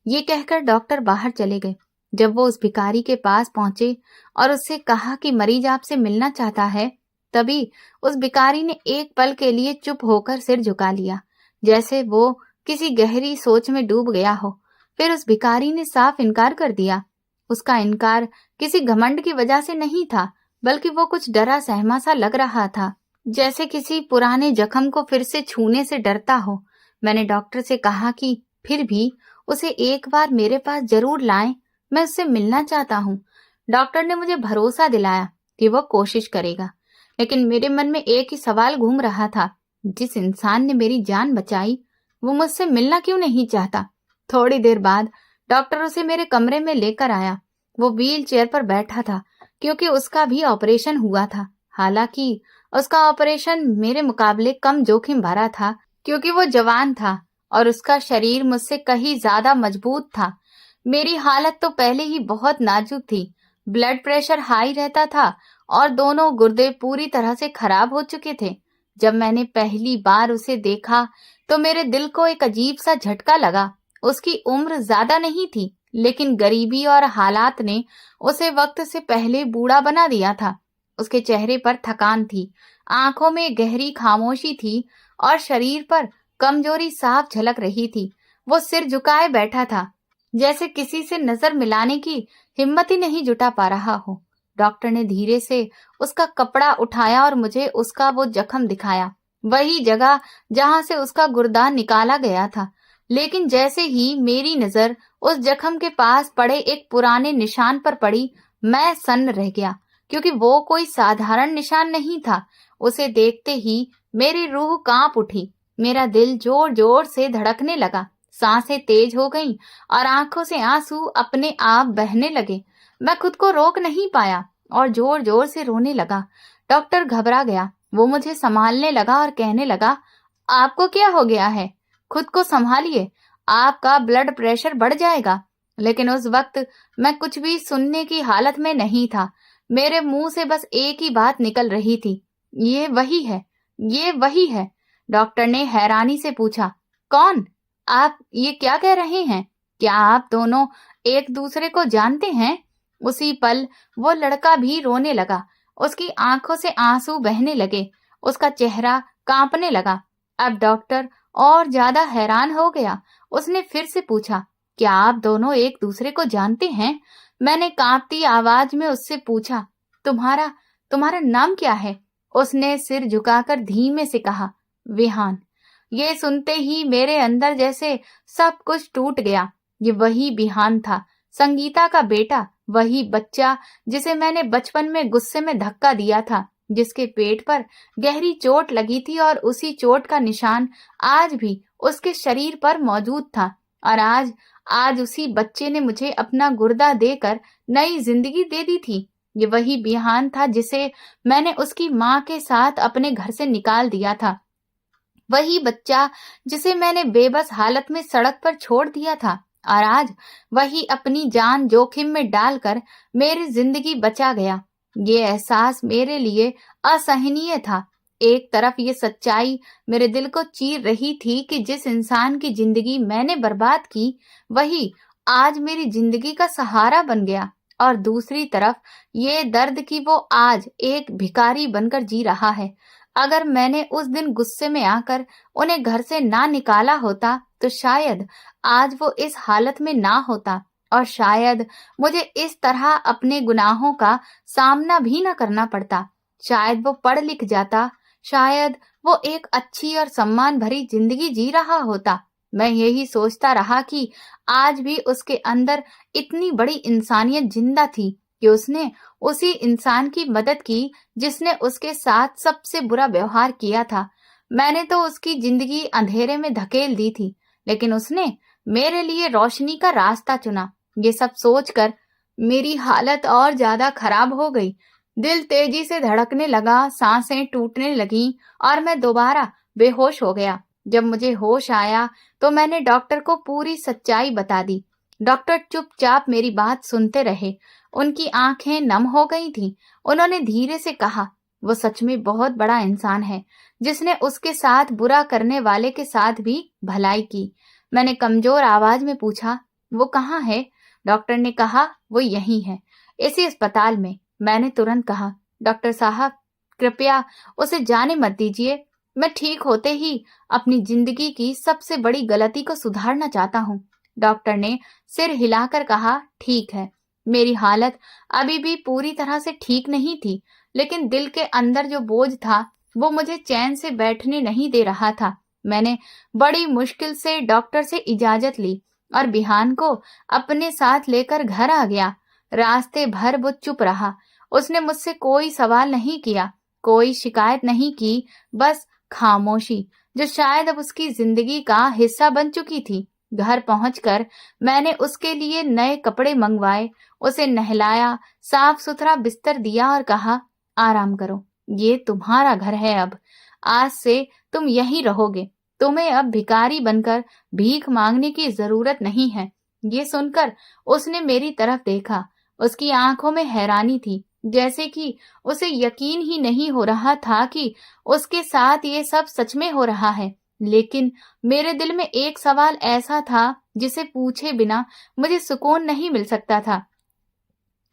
ये कहकर डॉक्टर बाहर चले गए। जब वो उस भिखारी के पास पहुंचे और उससे कहा कि मरीज आपसे मिलना चाहता है, तभी उस भिखारी ने एक पल के लिए चुप होकर सिर झुका लिया, जैसे वो किसी गहरी सोच में डूब गया हो। फिर उस भिखारी ने साफ इनकार कर दिया। उसका इनकार किसी घमंड की वजह से नहीं था, बल्कि वो कुछ डरा सहमा सा लग रहा था, जैसे किसी पुराने जख्म को फिर से छूने से डरता हो। मैंने डॉक्टर से कहा कि फिर भी उसे एक बार मेरे पास जरूर लाएं, मैं उससे मिलना चाहता हूँ। डॉक्टर ने मुझे भरोसा दिलाया कि वो कोशिश करेगा, लेकिन मेरे मन में एक ही सवाल घूम रहा था, जिस इंसान ने मेरी जान बचाई, वो मुझसे मिलना क्यों नहीं चाहता? थोड़ी देर बाद डॉक्टर उसे मेरे कमरे में लेकर आया। वो व्हील चेयर पर बैठा था, क्योंकि उसका भी ऑपरेशन हुआ था। हालांकि उसका ऑपरेशन मेरे मुकाबले कम जोखिम भरा था, क्योंकि वो जवान था और उसका शरीर मुझसे कहीं ज्यादा मजबूत था। मेरी हालत तो पहले ही बहुत नाजुक थी। ब्लड प्रेशर हाई रहता था और दोनों गुर्दे पूरी तरह से खराब हो चुके थे। जब मैंने पहली बार उसे देखा तो मेरे दिल को एक अजीब सा झटका लगा। उसकी उम्र ज्यादा नहीं थी, लेकिन गरीबी और हालात ने उसे वक्त से पहले बूढ़ा बना दिया था। उसके चेहरे पर थकान थी, आंखों में गहरी खामोशी थी और शरीर पर कमजोरी साफ झलक रही थी। वो सिर झुकाए बैठा था, जैसे किसी से नजर मिलाने की हिम्मत ही नहीं जुटा पा रहा हो। डॉक्टर ने धीरे से उसका कपड़ा उठाया और मुझे उसका वो जख्म दिखाया, वही जगह जहां से उसका गुर्दा निकाला गया था। लेकिन जैसे ही मेरी नजर उस जख्म के पास पड़े एक पुराने निशान पर पड़ी, मैं सन्न रह गया, क्योंकि वो कोई साधारण निशान नहीं था। उसे देखते ही मेरी रूह कांप उठी, मेरा दिल जोर जोर से धड़कने लगा, सांसें तेज हो गईं और आंखों से आंसू अपने आप बहने लगे। मैं खुद को रोक नहीं पाया और जोर जोर से रोने लगा। डॉक्टर घबरा गया। वो मुझे संभालने लगा और कहने लगा, आपको क्या हो गया है? खुद को संभालिए, आपका ब्लड प्रेशर बढ़ जाएगा। लेकिन उस वक्त मैं कुछ भी सुनने की हालत में नहीं था। मेरे मुंह से बस एक ही बात निकल रही थी, ये वही है, ये वही है। डॉक्टर ने हैरानी से पूछा, कौन? आप ये क्या कह रहे हैं? क्या आप दोनों एक दूसरे को जानते हैं? उसी पल वो लड़का भी रोने लगा। उसकी आंखों से आंसू बहने लगे, उसका चेहरा कांपने लगा। अब डॉक्टर और ज्यादा हैरान हो गया। उसने फिर से पूछा, क्या आप दोनों एक दूसरे को जानते हैं? मैंने कांपती आवाज में उससे पूछा, तुम्हारा तुम्हारा नाम क्या है? उसने सिर झुकाकर धीमे से कहा, विहान। ये सुनते ही मेरे अंदर जैसे सब कुछ टूट गया। ये वही विहान था, संगीता का बेटा, वही बच्चा जिसे मैंने बचपन में गुस्से में धक्का दिया था, जिसके पेट पर गहरी चोट लगी थी और उसी चोट का निशान आज भी उसके शरीर पर मौजूद था। और आज उसी बच्चे ने मुझे अपना गुर्दा देकर नई जिंदगी दे दी थी। ये वही विहान था जिसे मैंने उसकी माँ के साथ अपने घर से निकाल दिया था, वही बच्चा जिसे मैंने बेबस हालत में सड़क पर छोड़ दिया था। और आज वही अपनी जान जोखिम में डालकर मेरी जिंदगी बचा गया। ये एहसास मेरे लिए असहनीय था। एक तरफ ये सच्चाई मेरे दिल को चीर रही थी कि जिस इंसान की जिंदगी मैंने बर्बाद की, वही आज मेरी जिंदगी का सहारा बन गया, और दूसरी तरफ ये दर्द कि वो आज एक भिखारी बनकर जी रहा है। अगर मैंने उस दिन गुस्से में आकर उन्हें घर से ना निकाला होता तो शायद आज वो इस हालत में ना होता, और शायद मुझे इस तरह अपने गुनाहों का सामना भी न करना पड़ता। शायद वो पढ़ लिख जाता, शायद वो एक अच्छी और सम्मान भरी जिंदगी जी रहा होता। मैं यही सोचता रहा कि आज भी उसके अंदर इतनी बड़ी इंसानियत जिंदा थी कि उसने उसी इंसान की मदद की जिसने उसके साथ सबसे बुरा व्यवहार किया था। मैंने तो उसकी जिंदगी अंधेरे में धकेल दी थी, लेकिन उसने मेरे लिए रोशनी का रास्ता चुना। ये सब सोचकर मेरी हालत और ज्यादा खराब हो गई। दिल तेजी से धड़कने लगा, सांसें टूटने लगीं और मैं दोबारा बेहोश हो गया। जब मुझे होश आया तो मैंने डॉक्टर को पूरी सच्चाई बता दी। डॉक्टर चुपचाप मेरी बात सुनते रहे। उनकी आंखें नम हो गई थीं। उन्होंने धीरे से कहा, वो सच में बहुत बड़ा इंसान है, जिसने उसके साथ बुरा करने वाले के साथ भी भलाई की। मैंने कमजोर आवाज में पूछा, वो कहाँ है? डॉक्टर ने कहा, वो यहीं है, इसी अस्पताल में। मैंने तुरंत कहा, डॉक्टर साहब, कृपया उसे जाने मत दीजिए। मैं ठीक होते ही अपनी जिंदगी की सबसे बड़ी गलती को सुधारना चाहता हूँ। डॉक्टर ने सिर हिलाकर कहा, ठीक है। मेरी हालत अभी भी पूरी तरह से ठीक नहीं थी, लेकिन दिल के अंदर जो बोझ था वो मुझे चैन से बैठने नहीं दे रहा था। मैंने बड़ी मुश्किल से डॉक्टर से इजाजत ली और बिहान को अपने साथ लेकर घर आ गया। रास्ते भर वो चुप रहा। उसने मुझसे कोई सवाल नहीं किया, कोई शिकायत नहीं की, बस खामोशी, जो शायद अब उसकी जिंदगी का हिस्सा बन चुकी थी। घर पहुंचकर मैंने उसके लिए नए कपड़े मंगवाए, उसे नहलाया, साफ सुथरा बिस्तर दिया और कहा, आराम करो, ये तुम्हारा घर है। अब आज से तुम यहीं रहोगे। तुम्हें अब भिखारी बनकर भीख मांगने की जरूरत नहीं है। ये सुनकर उसने मेरी तरफ देखा। उसकी आंखों में हैरानी थी, जैसे कि उसे यकीन ही नहीं हो रहा था कि उसके साथ ये सब सच में हो रहा है। लेकिन मेरे दिल में एक सवाल ऐसा था जिसे पूछे बिना मुझे सुकून नहीं मिल सकता था।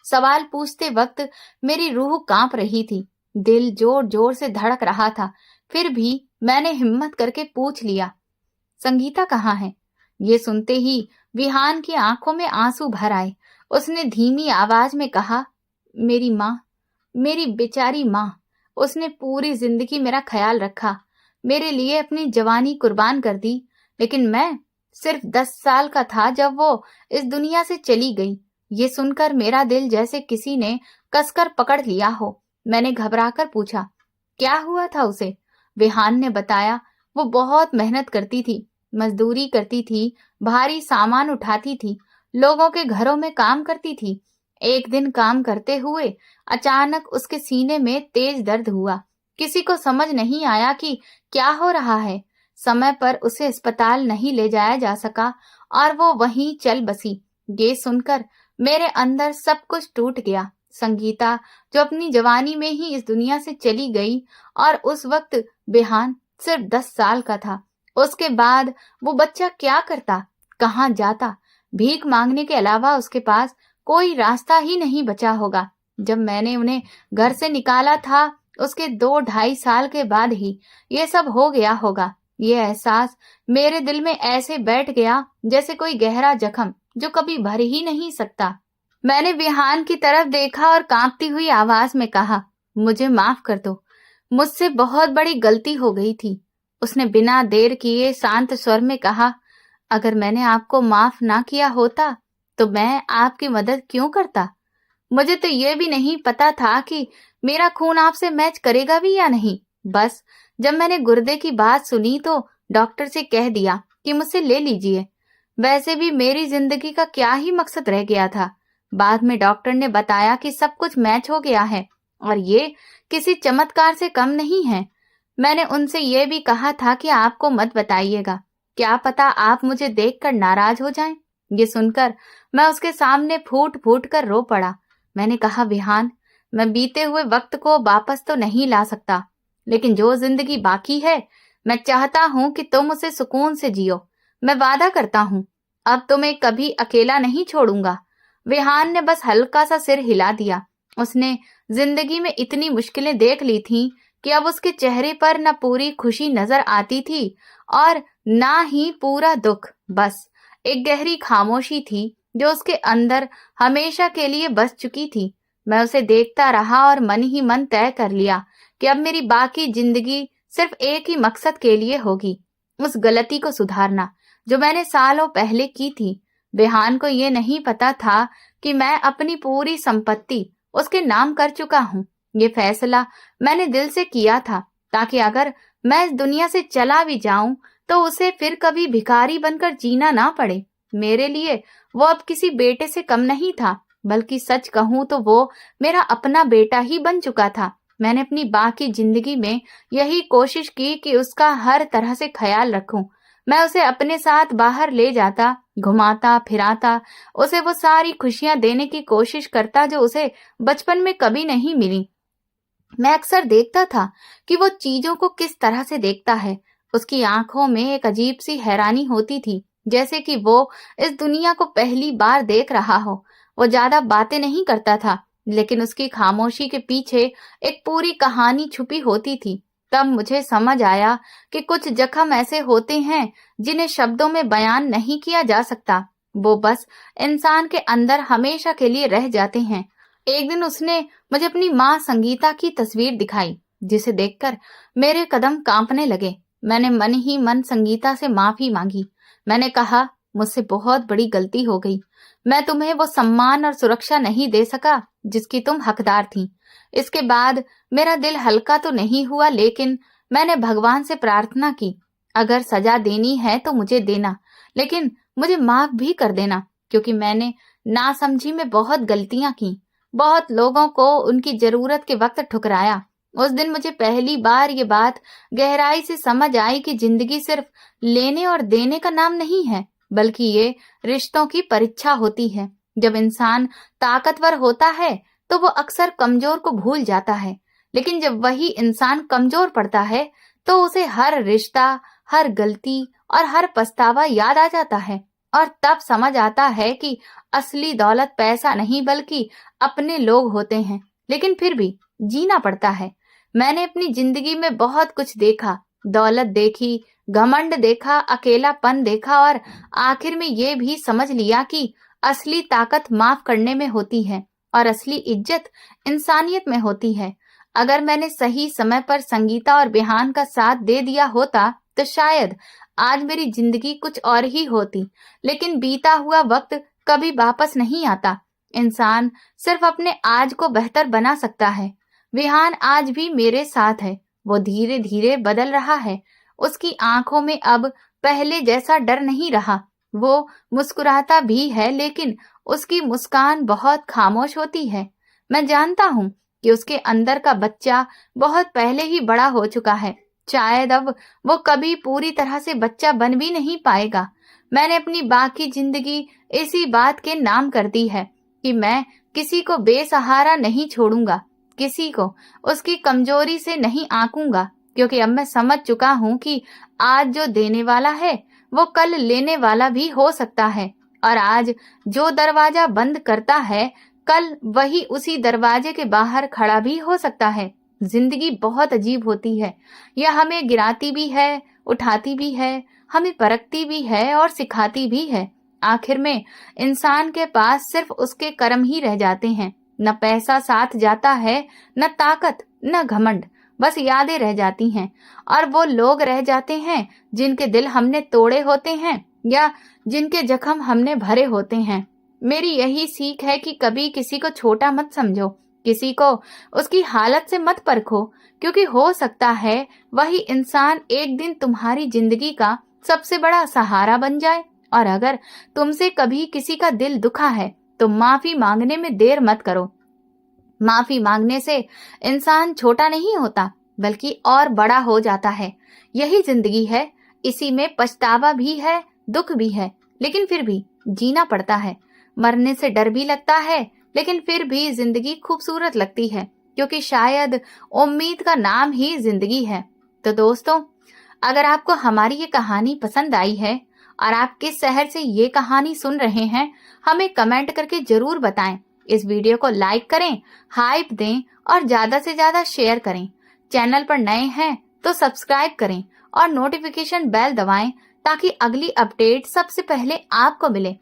सवाल पूछते वक्त मेरी रूह कांप रही थी, दिल जोर जोर से धड़क रहा था। फिर भी मैंने हिम्मत करके पूछ लिया, संगीता कहाँ है? ये सुनते ही विहान की आंखों में आंसू भर आए। उसने धीमी आवाज में कहा, मेरी माँ, मेरी बेचारी माँ। उसने पूरी जिंदगी मेरा ख्याल रखा, मेरे लिए अपनी जवानी कुर्बान कर दी, लेकिन मैं सिर्फ 10 साल का था जब वो इस दुनिया से चली गई। ये सुनकर मेरा दिल जैसे किसी ने कसकर पकड़ लिया हो। मैंने घबराकर पूछा, क्या हुआ था उसे? विहान ने बताया, वो बहुत मेहनत करती थी, मजदूरी करती थी, भारी सामान उठाती थी, लोगों के घरों में काम करती थी। एक दिन काम करते हुए अचानक उसके सीने में तेज दर्द हुआ। किसी को समझ नहीं आया कि क्या हो रहा है। समय पर उसे अस्पताल नहीं ले जाया जा सका और वो वहीं चल बसी। ये सुनकर मेरे अंदर सब कुछ टूट गया। संगीता जो अपनी जवानी में ही इस दुनिया से चली गई, और उस वक्त बिहान सिर्फ 10 साल का था। उसके बाद वो बच्चा क्या करता, कहाँ जाता? भीख मांगने के अलावा उसके पास कोई रास्ता ही नहीं बचा होगा। जब मैंने उन्हें घर से निकाला था, उसके 2-2.5 साल के बाद ही ये सब हो गया होगा। ये एहसास मेरे दिल में ऐसे बैठ गया जैसे कोई गहरा जख्म जो कभी भर ही नहीं सकता। मैंने विहान की तरफ देखा और कांपती हुई आवाज में कहा, मुझे माफ कर दो, मुझसे बहुत बड़ी गलती हो गई थी। उसने बिना देर किए शांत स्वर में कहा, अगर मैंने आपको माफ ना किया होता तो मैं आपकी मदद क्यों करता? मुझे तो ये भी नहीं पता था कि मेरा खून आपसे मैच करेगा भी या नहीं। बस जब मैंने गुर्दे की बात सुनी तो डॉक्टर से कह दिया कि मुझसे ले लीजिए। वैसे भी मेरी जिंदगी का क्या ही मकसद रह गया था। बाद में डॉक्टर ने बताया कि सब कुछ मैच हो गया है और ये किसी चमत्कार से कम नहीं है। मैंने उनसे ये भी कहा था कि आपको मत बताइएगा, क्या पता आप मुझे देखकर नाराज हो जाएं। ये सुनकर मैं उसके सामने फूट फूट कर रो पड़ा। मैंने कहा, विहान, मैं बीते हुए वक्त को वापस तो नहीं ला सकता, लेकिन जो जिंदगी बाकी है मैं चाहता हूँ कि तुम उसे सुकून से जियो। मैं वादा करता हूँ अब तुम्हें कभी अकेला नहीं छोड़ूंगा। विहान ने बस हल्का सा सिर हिला दिया। उसने जिंदगी में इतनी मुश्किलें देख ली थीं कि अब उसके चेहरे पर न पूरी खुशी नजर आती थी और ना ही पूरा दुख। बस एक गहरी खामोशी थी जो उसके अंदर हमेशा के लिए बस चुकी थी। मैं उसे देखता रहा और मन ही मन तय कर लिया कि अब मेरी बाकी जिंदगी सिर्फ एक ही मकसद के लिए होगी, उस गलती को सुधारना जो मैंने सालों पहले की थी। विहान को ये नहीं पता था कि मैं अपनी पूरी संपत्ति उसके नाम कर चुका हूँ। ये फैसला मैंने दिल से किया था ताकि अगर मैं इस दुनिया से चला भी जाऊं तो उसे फिर कभी भिखारी बनकर जीना ना पड़े। मेरे लिए वो अब किसी बेटे से कम नहीं था, बल्कि सच कहूं तो वो मेरा अपना बेटा ही बन चुका था। मैंने अपनी बाकी जिंदगी में यही कोशिश की कि उसका हर तरह से ख्याल रखूं। मैं उसे अपने साथ बाहर ले जाता, घुमाता फिराता, उसे वो सारी खुशियां देने की कोशिश करता जो उसे बचपन में कभी नहीं मिली। मैं अक्सर देखता था कि वो चीजों को किस तरह से देखता है। उसकी आंखों में एक अजीब सी हैरानी होती थी, जैसे कि वो इस दुनिया को पहली बार देख रहा हो। वो ज्यादा बातें नहीं करता था, लेकिन उसकी खामोशी के पीछे एक पूरी कहानी छुपी होती थी। तब मुझे समझ आया कि कुछ जख्म ऐसे होते हैं जिन्हें शब्दों में बयान नहीं किया जा सकता। वो बस इंसान के अंदर हमेशा के लिए रह जाते हैं। एक दिन उसने मुझे अपनी माँ संगीता की तस्वीर दिखाई, जिसे देखकर मेरे कदम कांपने लगे। मैंने मन ही मन संगीता से माफी मांगी। मैंने कहा, मुझसे बहुत बड़ी गलती हो गई। मैं तुम्हें वो सम्मान और सुरक्षा नहीं दे सका जिसकी तुम हकदार थी। इसके बाद मेरा दिल हल्का तो नहीं हुआ, लेकिन मैंने भगवान से प्रार्थना की, अगर सजा देनी है तो मुझे देना, लेकिन मुझे माफ भी कर देना, क्योंकि मैंने नासमझी में बहुत गलतियां की। बहुत लोगों को उनकी जरूरत के वक्त ठुकराया। उस दिन मुझे पहली बार ये बात गहराई से समझ आई कि जिंदगी सिर्फ लेने और देने का नाम नहीं है, बल्कि ये रिश्तों की परीक्षा होती है। जब इंसान ताकतवर होता है तो वो अक्सर कमजोर को भूल जाता है, लेकिन जब वही इंसान कमजोर पड़ता है तो उसे हर रिश्ता, हर गलती और हर पछतावा याद आ जाता है। और तब समझ आता है कि असली दौलत पैसा नहीं बल्कि अपने लोग होते हैं। लेकिन फिर भी जीना पड़ता है। मैंने अपनी जिंदगी में बहुत कुछ देखा, दौलत देखी, घमंड देखा, अकेलापन देखा, और आखिर में ये भी समझ लिया कि असली ताकत माफ करने में होती है और असली इज्जत इंसानियत में होती है। अगर मैंने सही समय पर संगीता और बिहान का साथ दे दिया होता तो शायद आज मेरी जिंदगी कुछ और ही होती। लेकिन बीता हुआ वक्त कभी वापस नहीं आता। इंसान सिर्फ अपने आज को बेहतर बना सकता है। विहान आज भी मेरे साथ है। वो धीरे धीरे बदल रहा है। उसकी आंखों में अब पहले जैसा डर नहीं रहा। वो मुस्कुराता भी है, लेकिन उसकी मुस्कान बहुत खामोश होती है। मैं जानता हूँ कि उसके अंदर का बच्चा बहुत पहले ही बड़ा हो चुका है। शायद अब वो कभी पूरी तरह से बच्चा बन भी नहीं पाएगा। मैंने अपनी बाकी जिंदगी इसी बात के नाम कर दी है कि मैं किसी को बेसहारा नहीं छोड़ूंगा, किसी को उसकी कमजोरी से नहीं आंकूंगा, क्योंकि अब मैं समझ चुका हूँ कि आज जो देने वाला है वो कल लेने वाला भी हो सकता है। और आज जो दरवाजा बंद करता है, कल वही उसी दरवाजे के बाहर खड़ा भी हो सकता है। जिंदगी बहुत अजीब होती है। यह हमें गिराती भी है, उठाती भी है, हमें परखती भी है और सिखाती भी है। आखिर में इंसान के पास सिर्फ उसके कर्म ही रह जाते हैं। न पैसा साथ जाता है, न ताकत, न घमंड, बस यादें रह जाती हैं। और वो लोग रह जाते हैं जिनके दिल हमने तोड़े होते हैं या जिनके जख्म हमने भरे होते हैं। मेरी यही सीख है कि कभी किसी को छोटा मत समझो, किसी को उसकी हालत से मत परखो, क्योंकि हो सकता है वही इंसान एक दिन तुम्हारी जिंदगी का सबसे बड़ा सहारा बन जाए। और अगर तुमसे कभी किसी का दिल दुखा है तो माफी मांगने में देर मत करो। माफी मांगने से इंसान छोटा नहीं होता, बल्कि और बड़ा हो जाता है। यही जिंदगी है। इसी में पछतावा भी है, दुख भी है, लेकिन फिर भी जीना पड़ता है। मरने से डर भी लगता है, लेकिन फिर भी जिंदगी खूबसूरत लगती है, क्योंकि शायद उम्मीद का नाम ही जिंदगी है। तो दोस्तों, अगर आपको हमारी ये कहानी पसंद आई है और आप किस शहर से ये कहानी सुन रहे हैं, हमें कमेंट करके जरूर बताएं। इस वीडियो को लाइक करें, हाइप दें और ज्यादा से ज्यादा शेयर करें। चैनल पर नए हैं तो सब्सक्राइब करें और नोटिफिकेशन बेल दबाएं, ताकि अगली अपडेट सबसे पहले आपको मिले।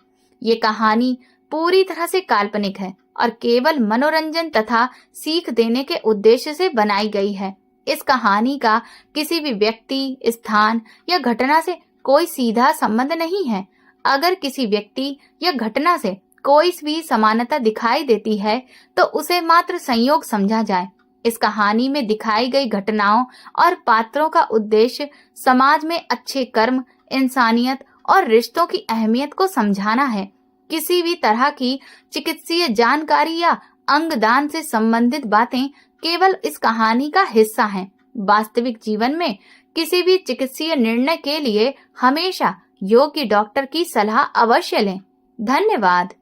ये कहानी पूरी तरह से काल्पनिक है और केवल मनोरंजन तथा सीख देने के उद्देश्य से बनाई गई है। इस कहानी का किसी भी व्यक्ति, स्थान या घटना से कोई सीधा संबंध नहीं है। अगर किसी व्यक्ति या घटना से कोई भी समानता दिखाई देती है तो उसे मात्र संयोग समझा जाए। इस कहानी में दिखाई गई घटनाओं और पात्रों का उद्देश्य समाज में अच्छे कर्म, इंसानियत और रिश्तों की अहमियत को समझाना है। किसी भी तरह की चिकित्सीय जानकारी या अंगदान से संबंधित बातें केवल इस कहानी का हिस्सा हैं। वास्तविक जीवन में किसी भी चिकित्सीय निर्णय के लिए हमेशा योग्य डॉक्टर की सलाह अवश्य लें। धन्यवाद।